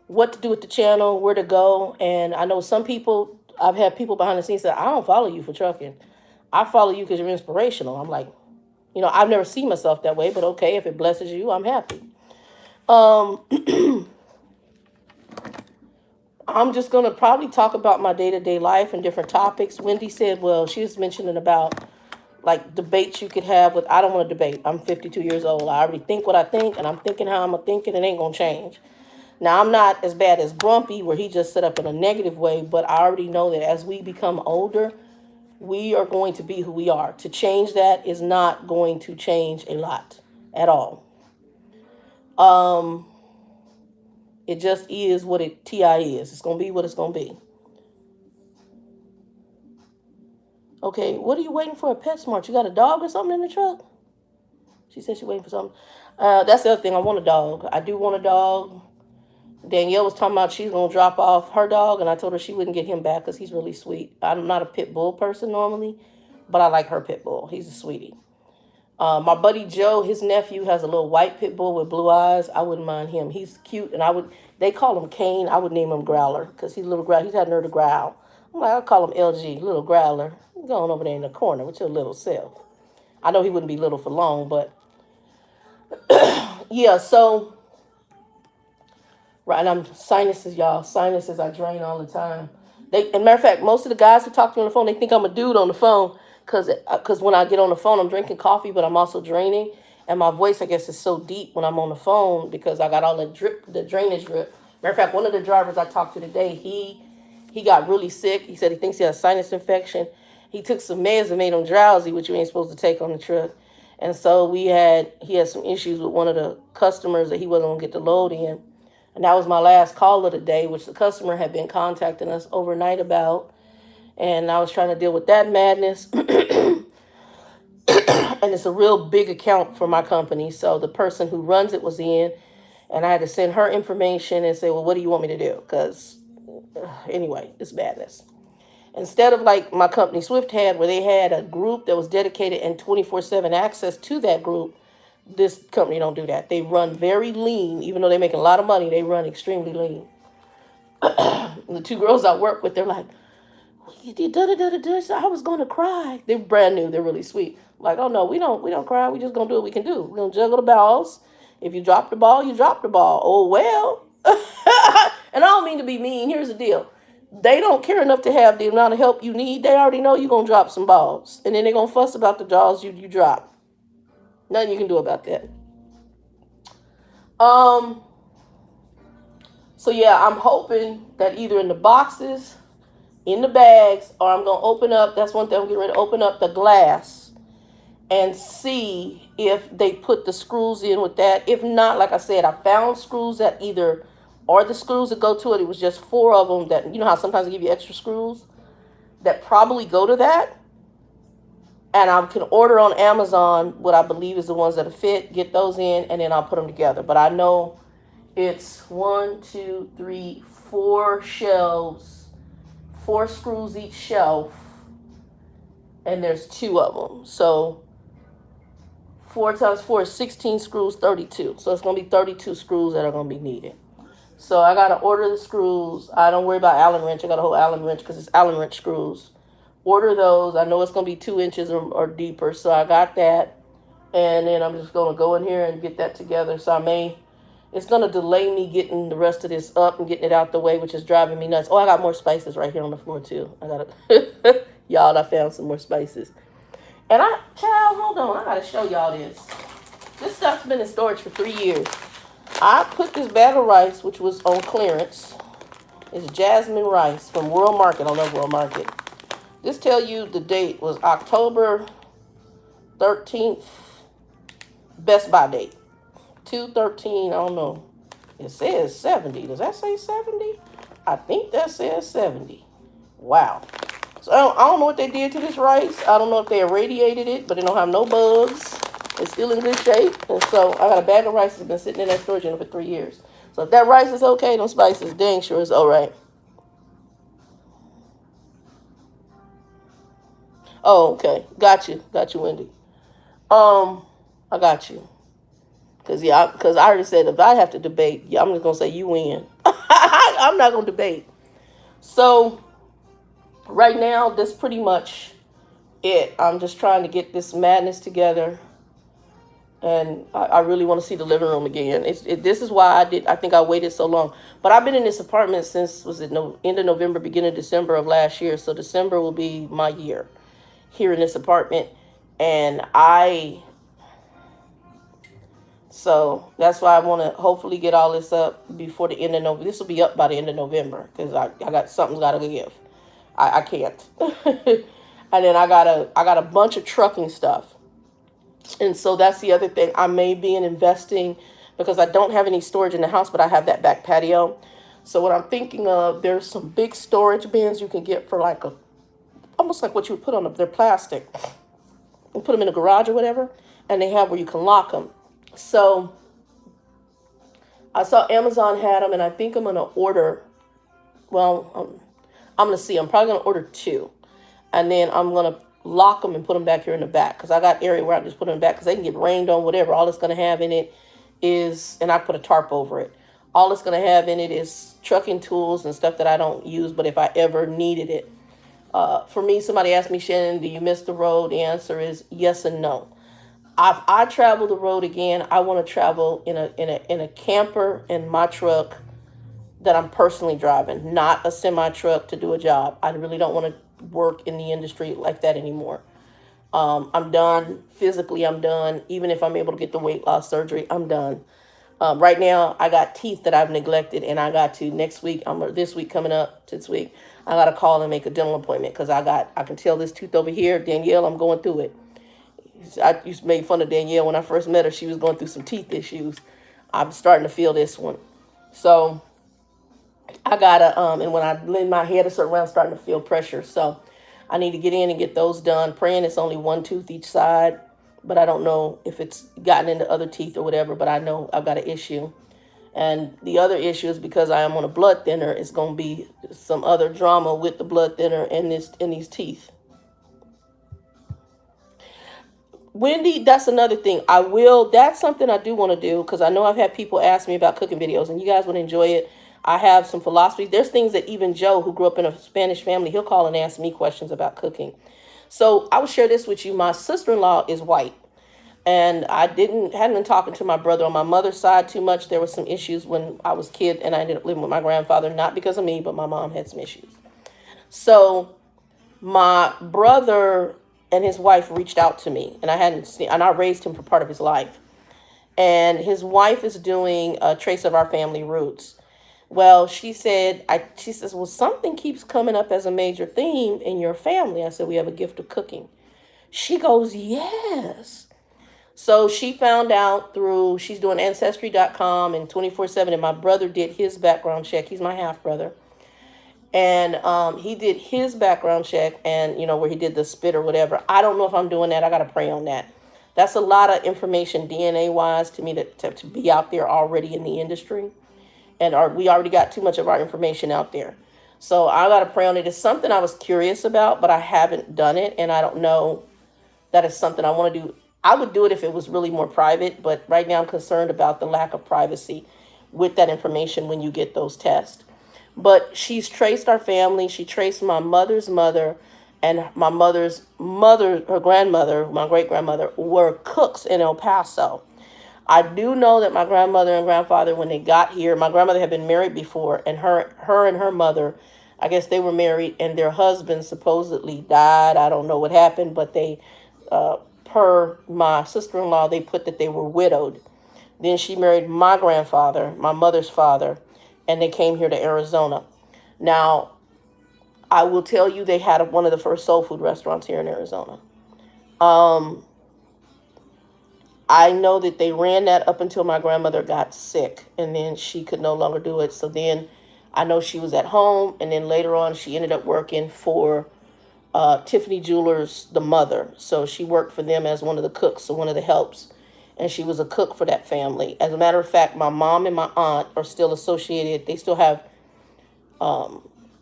what to do with the channel, where to go, and I know some people, I've had people behind the scenes say, I don't follow you for trucking. I follow you because you're inspirational. I'm like, I've never seen myself that way, but okay, if it blesses you, I'm happy. I'm just going to probably talk about my day-to-day life and different topics. Wendy said, well, she was mentioning about like debates you could have with, I don't want to debate. I'm 52 years old. I already think what I think, and I'm thinking how I'm going to think, and it ain't going to change. Now, I'm not as bad as Grumpy, where he just set up in a negative way, but I already know that as we become older, we are going to be who we are. To change that is not going to change a lot at all. It just is what TI is. It's going to be what it's going to be. Okay, what are you waiting for at PetSmart? You got a dog or something in the truck? She said she's waiting for something. That's the other thing. I want a dog. I do want a dog. Danielle was talking about she's going to drop off her dog, and I told her she wouldn't get him back because he's really sweet. I'm not a pit bull person normally, but I like her pit bull. He's a sweetie. My buddy Joe, his nephew has a little white pit bull with blue eyes. I wouldn't mind him. He's cute, and they call him Kane. I would name him Growler because he's a little growl. He's had nerve to growl. I'm like, I'll call him LG, little growler. He's going over there in the corner with your little self. I know he wouldn't be little for long, but yeah, so, right, and I'm sinuses, y'all. Sinuses, I drain all the time. And matter of fact, most of the guys who talk to me on the phone, they think I'm a dude on the phone because when I get on the phone, I'm drinking coffee, but I'm also draining. And my voice, I guess, is so deep when I'm on the phone because I got all the drainage drip. Matter of fact, one of the drivers I talked to today, he got really sick. He said he thinks he has a sinus infection. He took some meds that made him drowsy, which you ain't supposed to take on the truck. And so he had some issues with one of the customers that he wasn't going to get the load in. And that was my last call of the day, which the customer had been contacting us overnight about. And I was trying to deal with that madness. And it's a real big account for my company. So the person who runs it was in. And I had to send her information and say, well, what do you want me to do? Because anyway, it's madness. Instead of like my company Swift had, where they had a group that was dedicated and 24/7 access to that group, this company don't do that. They run very lean. Even though they're making a lot of money, they run extremely lean. The two girls I work with, they're like, I was going to cry. They're brand new. They're really sweet. I'm like, oh no, we don't cry. We just going to do what we can do. We're going to juggle the balls. If you drop the ball, you drop the ball. Oh, well. And I don't mean to be mean. Here's the deal. They don't care enough to have the amount of help you need. They already know you're going to drop some balls. And then they're going to fuss about the balls you drop. Nothing you can do about that. So yeah, I'm hoping that either in the boxes, in the bags, or I'm going to open up, that's one thing I'm getting ready to open up the glass and see if they put the screws in with that. If not, like I said, I found screws that either are the screws that go to it. It was just 4 of them that, you know how sometimes they give you extra screws that probably go to that. And I can order on Amazon what I believe is the ones that fit, get those in, and then I'll put them together. But I know it's 1, 2, 3, 4 shelves, 4 screws each shelf, and there's 2 of them. So 4 times 4 is 16 screws, 32. So it's going to be 32 screws that are going to be needed. So I got to order the screws. I don't worry about Allen wrench. I got a whole Allen wrench because it's Allen wrench screws. Order those. I know it's going to be 2 inches or deeper. So I got that. And then I'm just going to go in here and get that together. So it's going to delay me getting the rest of this up and getting it out the way, which is driving me nuts. Oh, I got more spices right here on the floor too. Y'all, I found some more spices. And child, hold on. I got to show y'all this. This stuff's been in storage for 3 years. I put this bag of rice, which was on clearance. It's jasmine rice from World Market. I love World Market. This tell you the date was October 13th. Best by date. 2/13, I don't know. It says 70. Does that say 70? I think that says 70. Wow. So I don't know what they did to this rice. I don't know if they irradiated it, but it don't have no bugs. It's still in good shape. And so I got a bag of rice that's been sitting in that storage unit for 3 years. So if that rice is okay, them spices dang sure is all right. Oh, okay. Got you, Wendy. I got you. Because I already said if I have to debate, I'm just going to say you win. I'm not going to debate. So right now, that's pretty much it. I'm just trying to get this madness together. And I really want to see the living room again. This is why I think I waited so long. But I've been in this apartment since, end of November, beginning of December of last year. So December will be my year here in this apartment. And so that's why I want to hopefully get all this up before the end of November. This will be up by the end of November because I got something's got to give. I can't. And then I got a bunch of trucking stuff. And so that's the other thing. I may be investing because I don't have any storage in the house, but I have that back patio. So what I'm thinking of, there's some big storage bins you can get for almost like what you would put on they're plastic. And put them in a garage or whatever. And they have where you can lock them. So I saw Amazon had them, and I think I'm going to order, I'm going to see. I'm probably going to order 2. And then I'm going to lock them and put them back here in the back, because I got area where I just put them back because they can get rained on, whatever. All it's going to have in it is, and I put a tarp over it. All it's going to have in it is trucking tools and stuff that I don't use, but if I ever needed it. For me, somebody asked me, Shannon, do you miss the road? The answer is yes and no. If I travel the road again, I want to travel in a camper in my truck that I'm personally driving, not a semi truck to do a job. I really don't want to work in the industry like that anymore. I'm done. Physically, I'm done. Even if I'm able to get the weight loss surgery, I'm done. Right now, I got teeth that I've neglected, and I got to this week coming up, this week, I got to call and make a dental appointment because I can tell this tooth over here, Danielle, I'm going through it. I used to make fun of Danielle when I first met her. She was going through some teeth issues. I'm starting to feel this one. So I gotta, and when I lean my head a certain way, I'm starting to feel pressure. So I need to get in and get those done. Praying it's only one tooth each side, but I don't know if it's gotten into other teeth or whatever, but I know I've got an issue. And the other issue is because I am on a blood thinner, it's going to be some other drama with the blood thinner and these teeth. Wendy, that's another thing. That's something I do want to do because I know I've had people ask me about cooking videos and you guys would enjoy it. I have some philosophies. There's things that even Joe, who grew up in a Spanish family, he'll call and ask me questions about cooking. So I will share this with you. My sister-in-law is white. And I hadn't been talking to my brother on my mother's side too much. There were some issues when I was a kid and I ended up living with my grandfather, not because of me, but my mom had some issues. So my brother and his wife reached out to me, and I raised him for part of his life. And his wife is doing a trace of our family roots. Well, she says, well, something keeps coming up as a major theme in your family. I said, we have a gift of cooking. She goes, yes. So she found out she's doing Ancestry.com and 24/7, and my brother did his background check. He's my half brother. And he did his background check and, where he did the spit or whatever. I don't know if I'm doing that. I got to pray on that. That's a lot of information DNA-wise to me to be out there already in the industry. And we already got too much of our information out there. So I got to pray on it. It's something I was curious about, but I haven't done it. And I don't know that is something I want to do. I would do it if it was really more private, but right now I'm concerned about the lack of privacy with that information when you get those tests. But she's traced our family. She traced my mother's mother and my mother's mother, her grandmother, my great-grandmother, were cooks in El Paso. I do know that my grandmother and grandfather, when they got here, my grandmother had been married before, and her and her mother, I guess they were married, and their husband supposedly died. I don't know what happened, but they, per my sister-in-law, they put that they were widowed. Then she married my grandfather, my mother's father, and they came here to Arizona. Now, I will tell you, they had one of the first soul food restaurants here in Arizona. I know that they ran that up until my grandmother got sick, and then she could no longer do it. So then I know she was at home, and then later on she ended up working for Tiffany Jewelers, the mother. So she worked for them as one of the cooks, so one of the helps. And she was a cook for that family. As a matter of fact, my mom and my aunt are still associated. They still have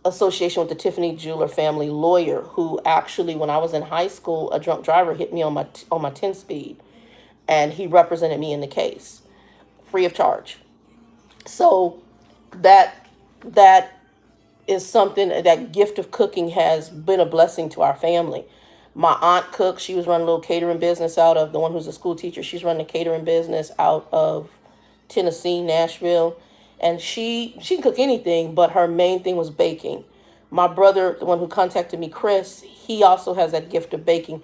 association with the Tiffany Jeweler family lawyer, who actually, when I was in high school, a drunk driver hit me on my 10-speed. And he represented me in the case, free of charge. So that is something, that gift of cooking has been a blessing to our family. My aunt cooks. She was running a little catering business out of, the one who's a school teacher, she's running a catering business out of Tennessee, Nashville. And she can cook anything, but her main thing was baking. My brother, the one who contacted me, Chris, he also has that gift of baking.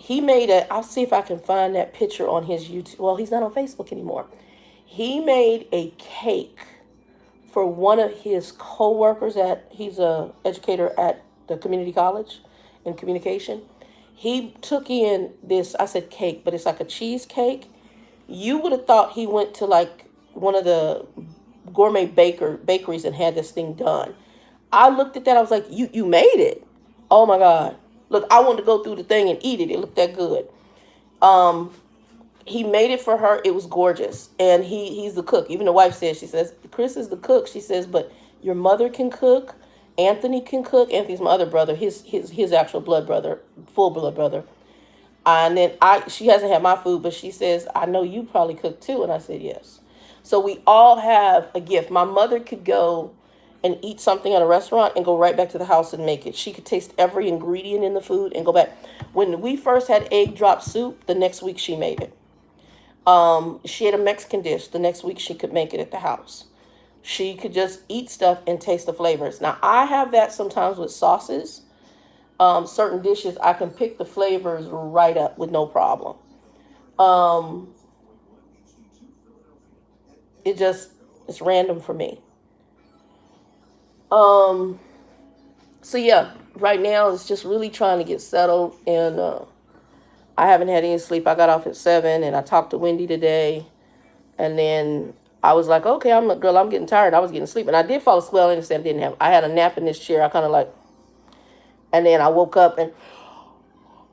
I'll see if I can find that picture on his YouTube. Well, he's not on Facebook anymore. He made a cake for one of his co-workers he's a educator at the community college in communication. He took in this, I said cake, but it's like a cheesecake. You would have thought he went to like one of the gourmet bakeries and had this thing done. I looked at that, I was like, you made it. Oh my God. Look, I wanted to go through the thing and eat it. It looked that good. He made it for her. It was gorgeous. And he's the cook. Even the wife says, she says, Chris is the cook. She says, but your mother can cook Anthony can cook. Anthony's my other brother, his actual blood brother, full blood brother. And then she hasn't had my food, but she says, I know you probably cook too. And I said, yes. So we all have a gift. My mother could go and eat something at a restaurant and go right back to the house and make it. She could taste every ingredient in the food and go back. When we first had egg drop soup, the next week she made it. She had a Mexican dish. The next week she could make it at the house. She could just eat stuff and taste the flavors. Now, I have that sometimes with sauces. Certain dishes, I can pick the flavors right up with no problem. Um, it's random for me. Um, so yeah, right now it's just really trying to get settled, and I haven't had any sleep. I got off at 7, and I talked to Wendy today, and then I was like, okay, I'm getting tired. I was getting sleep, and I did fall asleep. Well, I understand I had a nap in this chair. I kind of like, and then I woke up and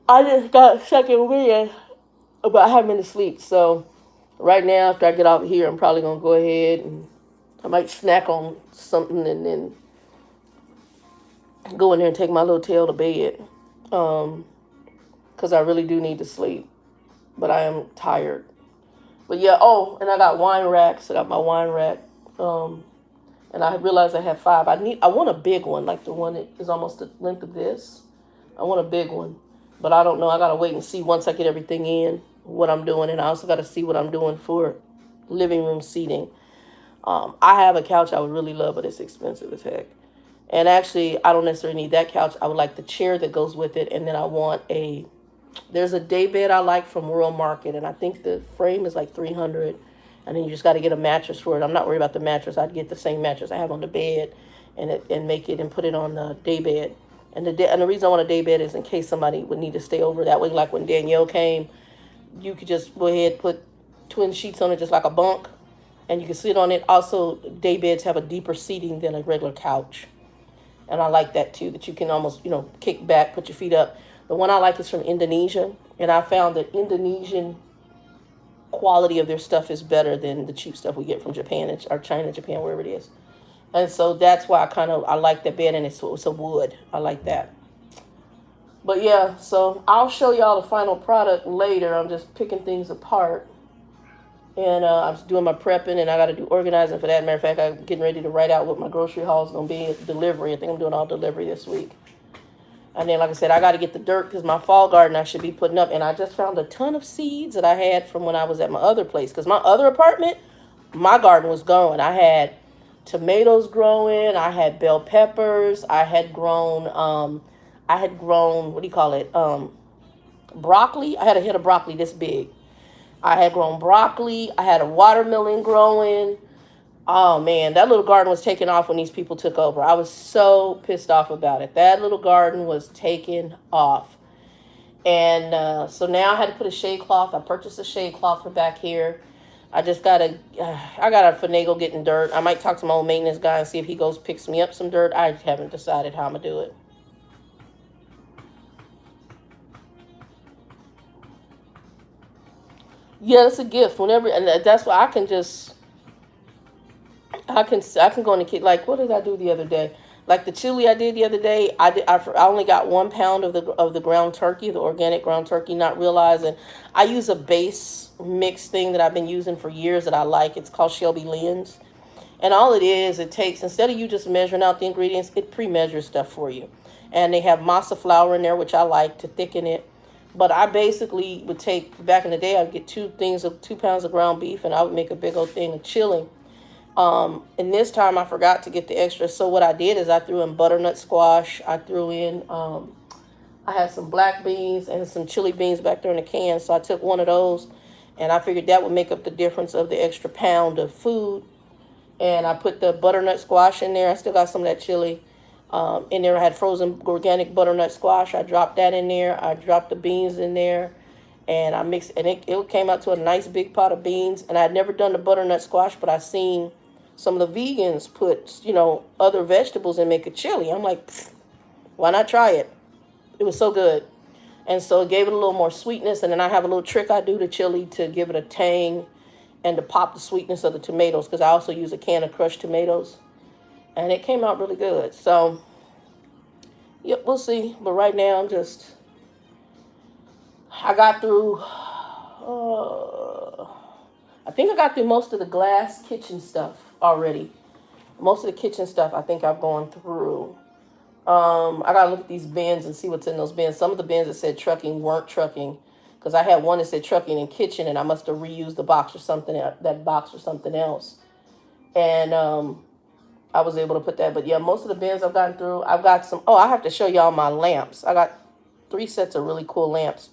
I just got second wind about having been asleep. So right now, after I get out here, I'm probably gonna go ahead and I might snack on something and then go in there and take my little tail to bed. Because I really do need to sleep, but I am tired. But yeah, oh, and I got wine racks. I got my wine rack. And I realized I have 5. I want a big one, like the one that is almost the length of this. I want a big one, but I don't know. I gotta wait and see once I get everything in what I'm doing, and I also gotta see what I'm doing for living room seating. I have a couch I would really love, but it's expensive as heck. And actually, I don't necessarily need that couch. I would like the chair that goes with it, and then I want there's a day bed I like from World Market, and I think the frame is like $300, and then you just got to get a mattress for it. I'm not worried about the mattress. I'd get the same mattress I have on the bed, and make it and put it on the day bed. And the reason I want a day bed is in case somebody would need to stay over that way. Like when Danielle came, you could just go ahead put twin sheets on it, just like a bunk, and you can sit on it. Also, day beds have a deeper seating than a regular couch, and I like that too. That you can almost kick back, put your feet up. The one I like is from Indonesia, and I found that Indonesian quality of their stuff is better than the cheap stuff we get from Japan or China, Japan, wherever it is. And so that's why I like that bed, and it's a wood. I like that. But yeah, so I'll show y'all the final product later. I'm just picking things apart. And I'm doing my prepping, and I got to do organizing for that. Matter of fact, I'm getting ready to write out what my grocery haul is going to be at delivery. I think I'm doing all delivery this week. And then, like I said, I got to get the dirt because my fall garden I should be putting up. And I just found a ton of seeds that I had from when I was at my other place. Because my other apartment, my garden was growing. I had tomatoes growing. I had bell peppers. I had grown, what do you call it? Broccoli. I had a head of broccoli this big. I had grown broccoli. I had a watermelon growing. Oh, man, that little garden was taking off when these people took over. I was so pissed off about it. That little garden was taking off. And so now I had to put a shade cloth. I purchased a shade cloth for back here. I got to finagle getting dirt. I might talk to my old maintenance guy and see if he picks me up some dirt. I haven't decided how I'm going to do it. Yeah, it's a gift. And that's why I can go in the kitchen. Like, what did I do the other day? Like the chili I did the other day, I only got 1 pound of the ground turkey, the organic ground turkey, not realizing I use a base mix thing that I've been using for years that I like. It's called Shelby Lynn's. And all it takes, instead of you just measuring out the ingredients, it pre-measures stuff for you. And they have masa flour in there, which I like to thicken it. But I basically would take, back in the day, I'd get 2 pounds of ground beef, and I would make a big old thing of chili. And this time I forgot to get the extra. So what I did is I threw in butternut squash. I threw in, I had some black beans and some chili beans back there in the can. So I took one of those, and I figured that would make up the difference of the extra pound of food. And I put the butternut squash in there. I still got some of that chili in there. I had frozen organic butternut squash. I dropped that in there. I dropped the beans in there. And I mixed, and it came out to a nice big pot of beans. And I had never done the butternut squash, but I seen some of the vegans put, other vegetables and make a chili. I'm like, why not try it? It was so good. And so it gave it a little more sweetness. And then I have a little trick I do to chili to give it a tang and to pop the sweetness of the tomatoes, because I also use a can of crushed tomatoes. And it came out really good. So Yep, we'll see. But right now, I got through, I think I got through most of the glass kitchen stuff already. Most of the kitchen stuff I think I've gone through. I gotta look at these bins and see what's in those bins. Some of the bins that said trucking weren't trucking, because I had one that said trucking and kitchen, and I must have reused the box or something, that box or something else. And I was able to put that. But yeah, most of the bins I've gotten through. I've got some. Oh, I have to show y'all my lamps. I got 3 sets of really cool lamps.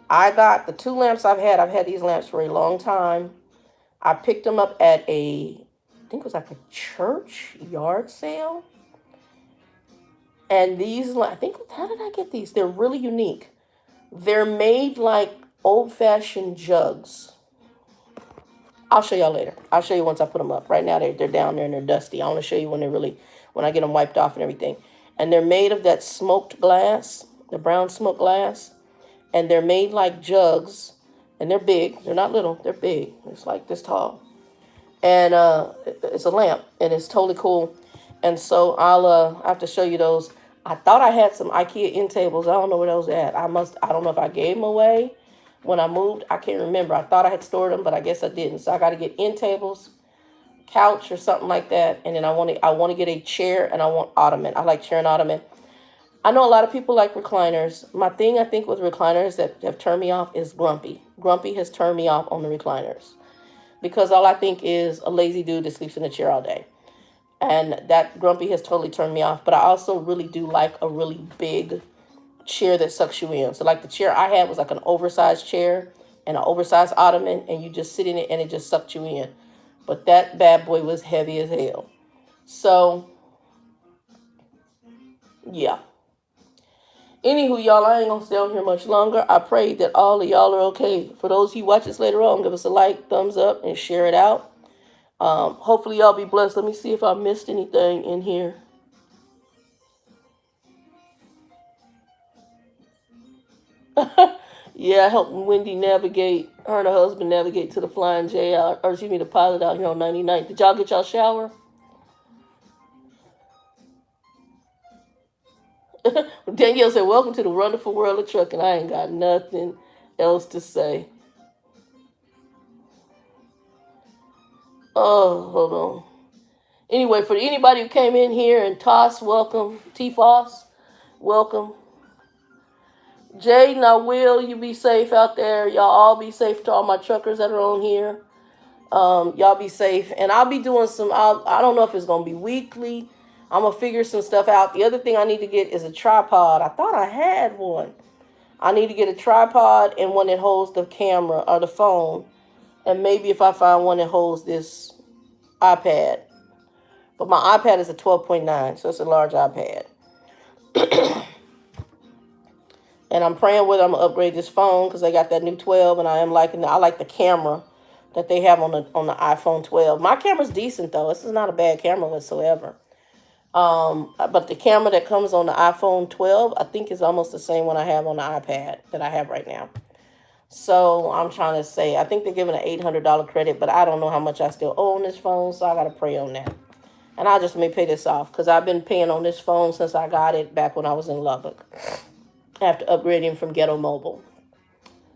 I got the 2 lamps I've had. I've had these lamps for a long time. I picked them up at I think it was like a church yard sale. And these, I think, how did I get these? They're really unique. They're made like old-fashioned jugs. I'll show y'all later. I'll show you once I put them up. Right now, they're down there and they're dusty. I want to show you when I get them wiped off and everything. And they're made of that smoked glass, the brown smoked glass. And they're made like jugs. And they're big. They're not little. They're big. It's like this tall. And it's a lamp. And it's totally cool. And so I'll have to show you those. I thought I had some IKEA end tables. I don't know where those at. I don't know if I gave them away when I moved. I can't remember. I thought I had stored them, but I guess I didn't. So I got to get end tables, couch or something like that. And then I want to get a chair, and I want ottoman. I like chair and ottoman. I know a lot of people like recliners. My thing, I think, with recliners that have turned me off is grumpy. Grumpy has turned me off on the recliners because all I think is a lazy dude that sleeps in a chair all day. And that grumpy has totally turned me off. But I also really do like a really big chair that sucks you in. So like the chair I had was like an oversized chair and an oversized ottoman, and you just sit in it and it just sucked you in. But that bad boy was heavy as hell. So, yeah. Anywho, y'all, I ain't gonna stay on here much longer. I pray that all of y'all are okay. For those who watch this later on, give us a like, thumbs up, and share it out. Hopefully y'all be blessed. Let me see if I missed anything in here. Yeah, helping Wendy navigate, her and her husband navigate to the Flying J out, or excuse me, the pilot out here on 99th. Did y'all get y'all shower? Danielle said, welcome to the wonderful world of trucking. I ain't got nothing else to say. Oh, hold on. Anyway, for anybody who came in here, and Toss, welcome. T-Foss, welcome. Jaden, I will. You be safe out there. Y'all all be safe to all my truckers that are on here. Y'all be safe. And I'll be doing I don't know if it's going to be weekly. I'm going to figure some stuff out. The other thing I need to get is a tripod. I thought I had one. I need to get a tripod and one that holds the camera or the phone. And maybe if I find one that holds this iPad. But my iPad is a 12.9, so it's a large iPad. And I'm praying whether I'm going to upgrade this phone because I got that new 12, and I like the camera that they have on the iPhone 12. My camera's decent, though. This is not a bad camera whatsoever. But the camera that comes on the iPhone 12, I think is almost the same one I have on the iPad that I have right now. So I'm trying to say, I think they're giving an $800 credit, but I don't know how much I still owe on this phone, so I got to pray on that. And I just may pay this off because I've been paying on this phone since I got it back when I was in Lubbock after upgrading from Ghetto Mobile.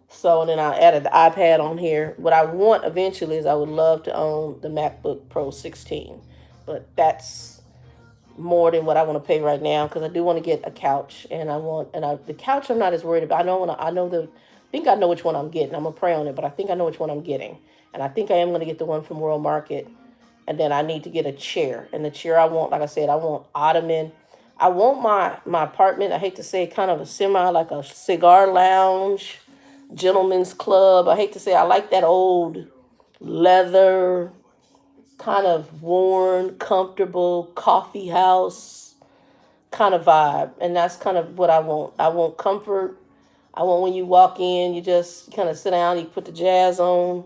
So then I added the iPad on here. What I want eventually is I would love to own the MacBook Pro 16, but that's more than what I want to pay right now because I do want to get a couch, and the couch I'm not as worried about. I think I know which one I'm getting. I'm gonna pray on it, but I think I know which one I'm getting, and I think I am gonna get the one from World Market. And then I need to get a chair. And the chair I want, like I said, I want ottoman. I want my apartment, I hate to say, kind of like a cigar lounge, gentleman's club. I hate to say, I like that old leather, kind of worn, comfortable coffee house kind of vibe. And that's kind of what I want. I want comfort. I want when you walk in, you just kind of sit down, you put the jazz on,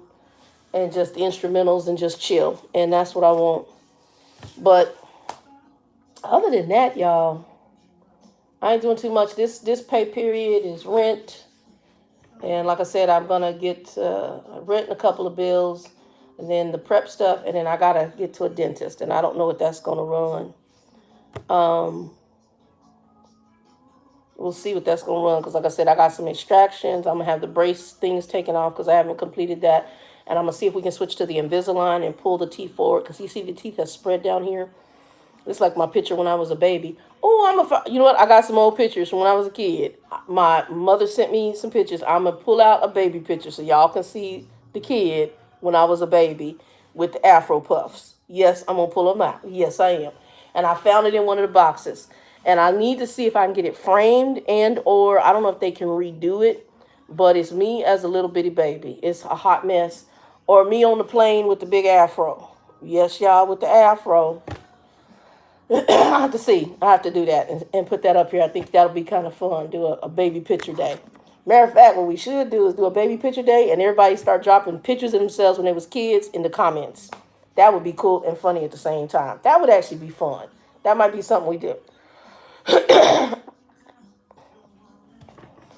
and just the instrumentals and just chill. And that's what I want. But other than that, y'all, I ain't doing too much. This pay period is rent. And like I said, I'm going to get rent and a couple of bills. And then the prep stuff. And then I got to get to a dentist. And I don't know what that's going to run. We'll see what that's gonna run. Because like I said, I got some extractions. I'm gonna have the brace things taken off because I haven't completed that. And I'm gonna see if we can switch to the Invisalign and pull the teeth forward. Because you see the teeth have spread down here. It's like my picture when I was a baby. Oh, you know what? I got some old pictures from when I was a kid. My mother sent me some pictures. I'm gonna pull out a baby picture so y'all can see the kid when I was a baby with the Afro puffs. Yes, I'm gonna pull them out. Yes, I am. And I found it in one of the boxes. And I need to see if I can get it framed and or I don't know if they can redo it, but it's me as a little bitty baby. It's a hot mess. Or me on the plane with the big afro. Yes, y'all, with the afro. I have to see. I have to do that and put that up here. I think that'll be kind of fun. Do a baby picture day. Matter of fact, what we should do is do a baby picture day and everybody start dropping pictures of themselves when they was kids in the comments. That would be cool and funny at the same time. That would actually be fun. That might be something we do.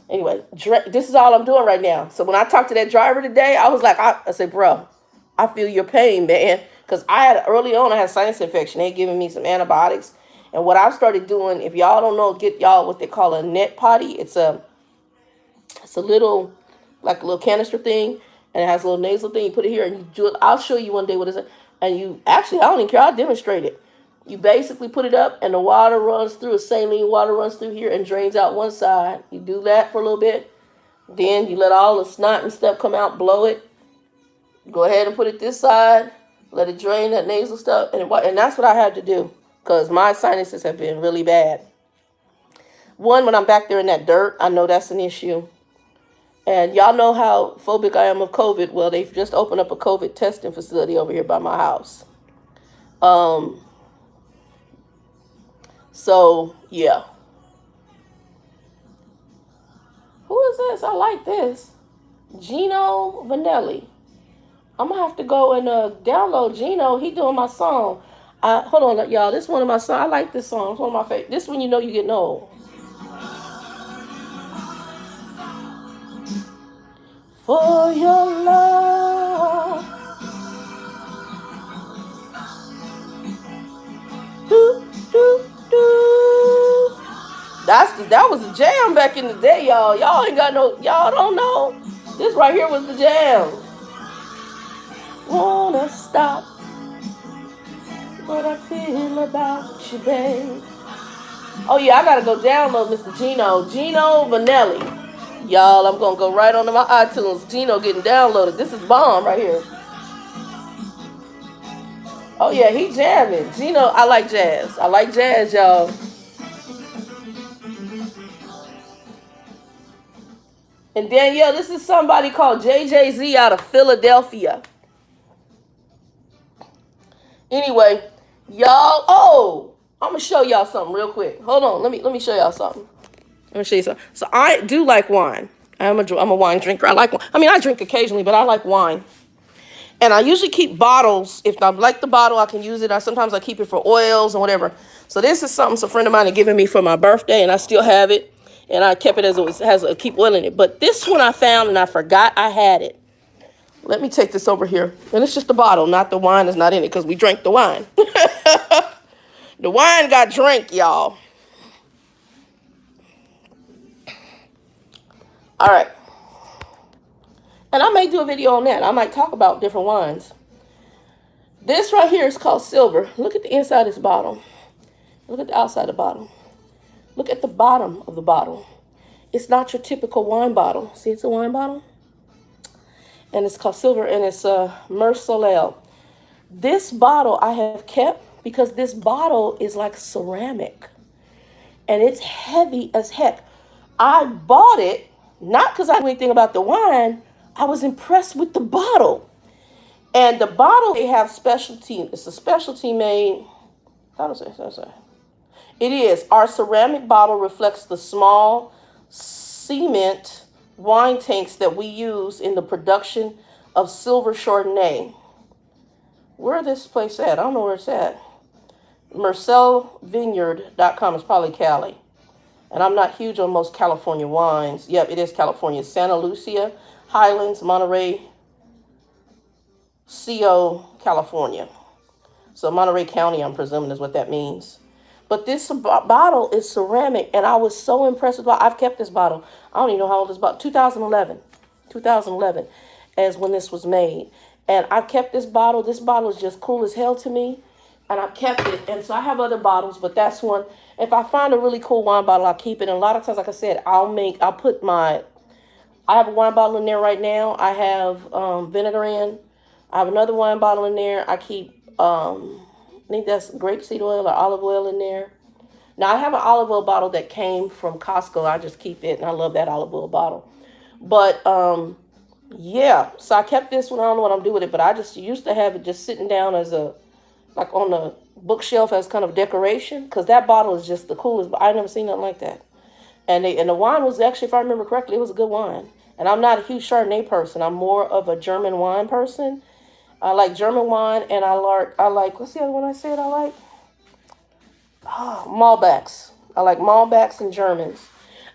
Anyway, this is all I'm doing right now. So when I talked to that driver today, I was like, I said, bro, I feel your pain, man. Because early on, I had sinus infection. They had given me some antibiotics. And what I've started doing, if y'all don't know, get y'all what they call a net potty. It's a little, like a little canister thing. And it has a little nasal thing. You put it here and you do it. I'll show you one day what it is. And you, actually, I don't even care. I'll demonstrate it. You basically put it up and the water runs through, saline water runs through here and drains out one side. You do that for a little bit. Then you let all the snot and stuff come out, blow it. Go ahead and put it this side. Let it drain that nasal stuff. And that's what I had to do because my sinuses have been really bad. One, when I'm back there in that dirt, I know that's an issue. And y'all know how phobic I am of COVID. Well, they've just opened up a COVID testing facility over here by my house. So, yeah. Who is this? I like this. Gino Vanelli. I'm going to have to go and download Gino. He doing my song. Hold on, y'all. This is one of my songs. I like this song. It's one of my favorites. This one you know you're getting old. For your love. Do, do, do. That was a jam back in the day, y'all. Y'all don't know. This right here was the jam. Wanna stop what I feel about you, babe. Oh yeah, I gotta go download Mr. Gino Vanelli. Y'all, I'm gonna go right onto my iTunes. Gino getting downloaded. This is bomb right here. Oh yeah, he jamming. Gino, I like jazz. I like jazz, y'all. And Danielle, this is somebody called JJZ out of Philadelphia. Anyway, y'all, I'm gonna show y'all something real quick. Hold on, let me show y'all something. Let me show you something. So I do like wine. I'm a wine drinker. I like wine. I mean, I drink occasionally, but I like wine. And I usually keep bottles. If I like the bottle, I can use it. Sometimes I keep it for oils and whatever. So this is something a friend of mine had given me for my birthday, and I still have it. And I kept it as it has a keep oil in it. But this one I found, and I forgot I had it. Let me take this over here. And it's just the bottle, not the wine is not in it, because we drank the wine. The wine got drank, y'all. All right. And I may do a video on that. I might talk about different wines. This right here is called silver. Look at the inside of this bottle. Look at the outside of the bottle. Look at the bottom of the bottle. It's not your typical wine bottle. See, it's a wine bottle. And it's called silver, and it's Mer Soleil. This bottle I have kept because this bottle is like ceramic. And it's heavy as heck. I bought it, not because I knew anything about the wine. I was impressed with the bottle. And the bottle, they have specialty. It's a specialty made. It is. Our ceramic bottle reflects the small cement wine tanks that we use in the production of silver Chardonnay. Where is this place at? I don't know where it's at. MercelVineyard.com is probably Cali. And I'm not huge on most California wines. Yep, it is California. Santa Lucia, Highlands, Monterey, CO, California. So Monterey County, I'm presuming, is what that means. But this bottle is ceramic, and I was so impressed with it. I've kept this bottle. I don't even know how old this bottle. 2011, 2011, as when this was made. And I've kept this bottle. This bottle is just cool as hell to me, and I've kept it. And so I have other bottles, but that's one. If I find a really cool wine bottle, I'll keep it. And a lot of times, like I said, I have a wine bottle in there right now. I have vinegar in. I have another wine bottle in there. I keep, I think that's grapeseed oil or olive oil in there. Now, I have an olive oil bottle that came from Costco. I just keep it, and I love that olive oil bottle. But, yeah, so I kept this one. I don't know what I'm doing with it, but I just used to have it just sitting down as like on the bookshelf as kind of decoration, because that bottle is just the coolest. But I never seen nothing like that. And the wine was actually, if I remember correctly, it was a good wine. And I'm not a huge Chardonnay person. I'm more of a German wine person. I like German wine, and I like, what's the other one I said I like? Oh, Malbecs. I like Malbecs and Germans.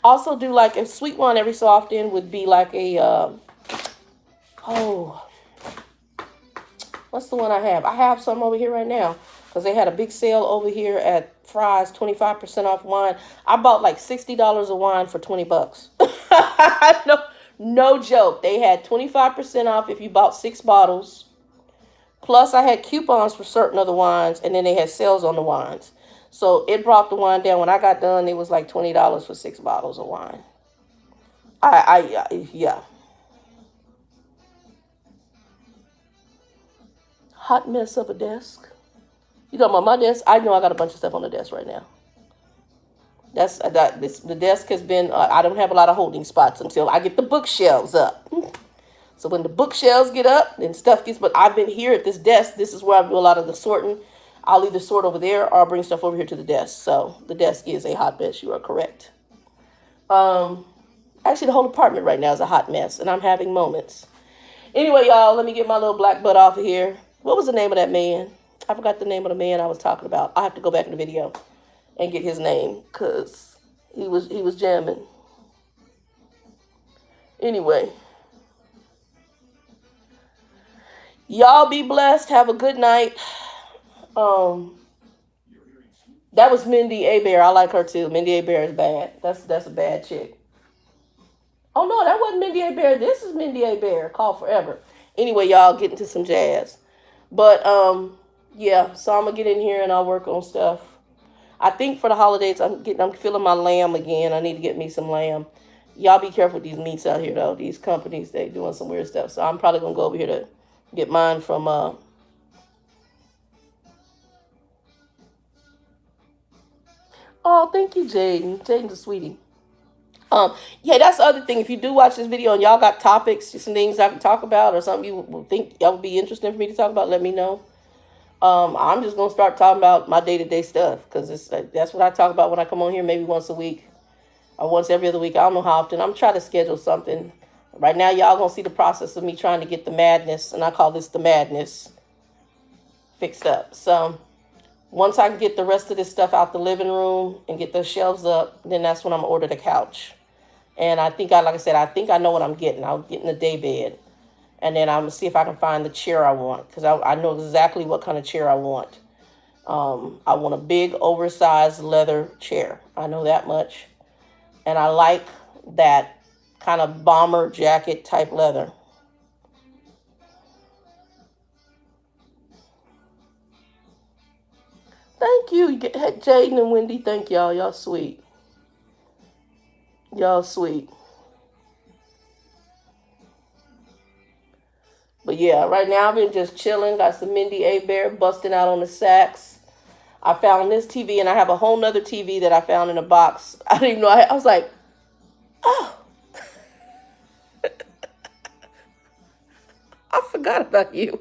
Also do like a sweet wine every so often would be like a, what's the one I have? I have some over here right now because they had a big sale over here at Fry's, 25% off wine. I bought like $60 of wine for $20. No joke. They had 25% off if you bought 6 bottles. Plus, I had coupons for certain other wines, and then they had sales on the wines. So it brought the wine down. When I got done, it was like $20 for 6 bottles of wine. Yeah. Hot mess of a desk. You talking about my desk? I know I got a bunch of stuff on the desk right now. The desk has been. I don't have a lot of holding spots until I get the bookshelves up. So when the bookshelves get up, then stuff gets. But I've been here at this desk. This is where I do a lot of the sorting. I'll either sort over there or I'll bring stuff over here to the desk. So the desk is a hot mess. You are correct. Actually, the whole apartment right now is a hot mess, and I'm having moments. Anyway, y'all, let me get my little black butt off of here. What was the name of that man? I forgot the name of the man I was talking about. I have to go back in the video and get his name because he was jamming. Anyway. Y'all be blessed. Have a good night. That was Mindy Abear. I like her too. Mindy Abear is bad. That's a bad chick. Oh no, that wasn't Mindy Abear. This is Mindy Abear. Call Forever. Anyway, y'all get into some jazz. But yeah, so I'm gonna get in here and I'll work on stuff. I think for the holidays I'm feeling my lamb again. I need to get me some lamb. Y'all be careful with these meats out here though. These companies, they doing some weird stuff. So I'm probably gonna go over here to get mine from oh, thank you, Jaden. Jaden's a sweetie. Yeah, that's the other thing. If you do watch this video and y'all got topics, some things I can talk about or something you would think y'all would be interested for me to talk about, let me know. I'm just gonna start talking about my day-to-day stuff because that's what I talk about when I come on here, maybe once a week or once every other week. I don't know how often. I'm trying to schedule something. Right now, y'all gonna see the process of me trying to get the madness, and I call this the madness, fixed up. So once I can get the rest of this stuff out the living room and get those shelves up, then that's when I'm gonna order the couch. And I think like I said, I think I know what I'm getting. I'm getting the day bed. And then I'm going to see if I can find the chair I want. Because I know exactly what kind of chair I want. I want a big, oversized leather chair. I know that much. And I like that kind of bomber jacket type leather. Thank you, Jaden and Wendy. Thank y'all. Y'all sweet. Y'all sweet. But yeah, right now I've been just chilling. Got some Mindy Abear busting out on the sax. I found this TV, and I have a whole nother TV that I found in a box. I didn't even know. I was like, oh. I forgot about you.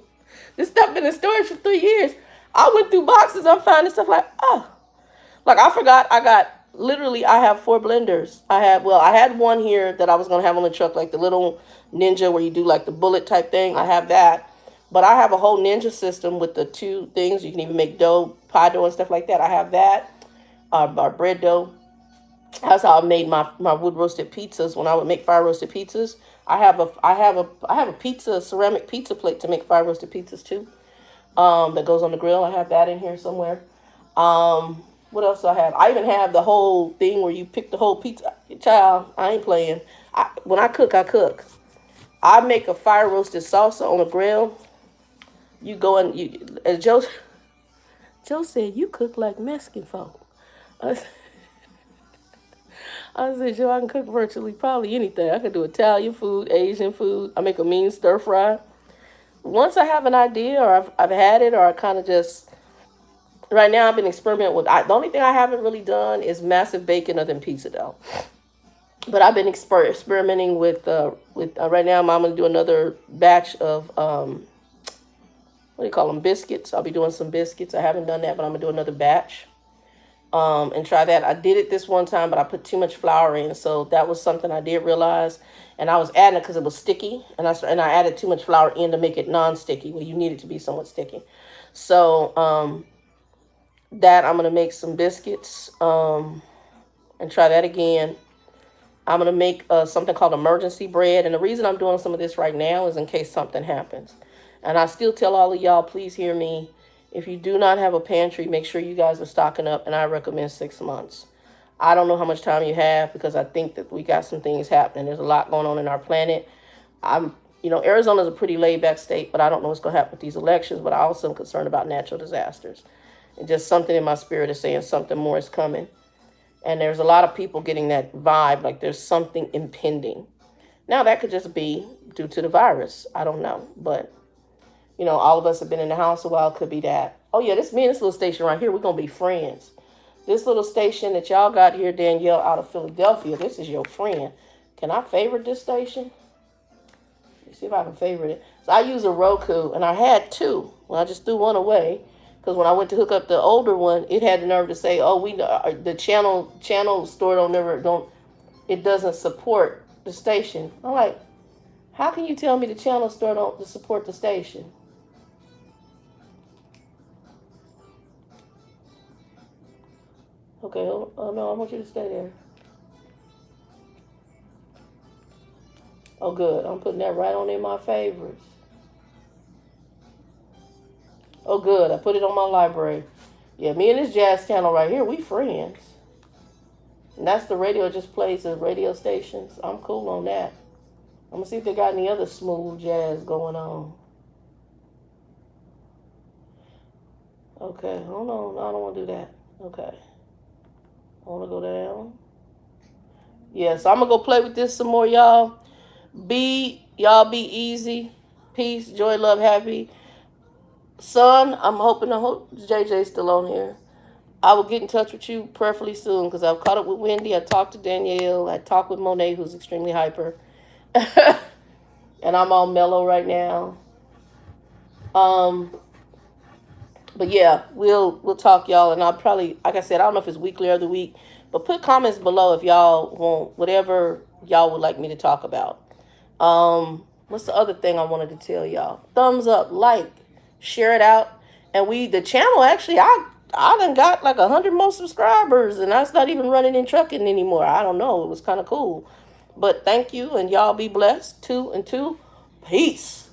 This stuff been in storage for 3 years. I went through boxes. I'm finding stuff like, oh. Like, I forgot I have 4 blenders. I had one here that I was going to have on the truck, like the little Ninja where you do like the bullet type thing. I have that. But I have a whole Ninja system with the 2 things. You can even make dough, pie dough and stuff like that. I have that. Our bread dough. That's how I made my wood roasted pizzas when I would make fire roasted pizzas. I have a ceramic pizza plate to make fire roasted pizzas too. That goes on the grill. I have that in here somewhere. What else do I have? I even have the whole thing where you pick the whole pizza. Child, I ain't playing. When I cook, I cook. I make a fire roasted salsa on a grill. You go and as Joe said, you cook like Mexican folk. I, I said, Joe, I can cook virtually probably anything. I can do Italian food, Asian food. I make a mean stir fry. Once I have an idea, or I've had it, or I kind of just right now I've been experimenting with. The only thing I haven't really done is massive bacon other than pizza dough. But I've been experimenting with right now. I'm gonna do another batch of what do you call them, biscuits. I'll be doing some biscuits. I haven't done that, but I'm gonna do another batch and try that. I did it this one time, but I put too much flour in, so that was something I did realize. And I was adding it because it was sticky, and I added too much flour in to make it non-sticky. Well, you need it to be somewhat sticky. So that I'm gonna make some biscuits and try that again. I'm going to make something called emergency bread. And the reason I'm doing some of this right now is in case something happens. And I still tell all of y'all, please hear me. If you do not have a pantry, make sure you guys are stocking up. And I recommend 6 months. I don't know how much time you have because I think that we got some things happening. There's a lot going on in our planet. Arizona's a pretty laid back state, but I don't know what's going to happen with these elections. But I also am concerned about natural disasters. And just something in my spirit is saying something more is coming. And there's a lot of people getting that vibe, like there's something impending. Now, that could just be due to the virus. I don't know. But, all of us have been in the house a while. Could be that. Oh, yeah, this little station right here, we're going to be friends. This little station that y'all got here, Danielle, out of Philadelphia, this is your friend. Can I favorite this station? Let's see if I can favorite it. So I use a Roku, and I had two. Well, I just threw one away. Because when I went to hook up the older one, it had the nerve to say, "Oh, the channel store it doesn't support the station." I'm like, how can you tell me the channel store don't support the station? Okay, oh no, I want you to stay there. Oh, good. I'm putting that right on in my favorites. Oh, good. I put it on my library. Yeah, me and this jazz channel right here, we friends. And that's the radio. It just plays the radio stations. I'm cool on that. I'm going to see if they got any other smooth jazz going on. Okay, hold on. No, I don't want to do that. Okay. I want to go down. Yeah, so I'm going to go play with this some more, y'all. Y'all be easy. Peace, joy, love, happy. Son, I hope JJ's still on here. I will get in touch with you prayerfully soon because I've caught up with Wendy. I talked to Danielle. I talked with Monet, who's extremely hyper. And I'm all mellow right now. But yeah, we'll talk, y'all. And I'll probably, like I said, I don't know if it's weekly or the week, but put comments below if y'all want whatever y'all would like me to talk about. What's the other thing I wanted to tell y'all? Thumbs up, like, share it out. And the channel actually, I done got like 100 more subscribers, and that's not even running in trucking anymore. I don't know. It was kind of cool. But thank you, and y'all be blessed. 2 and 2. Peace.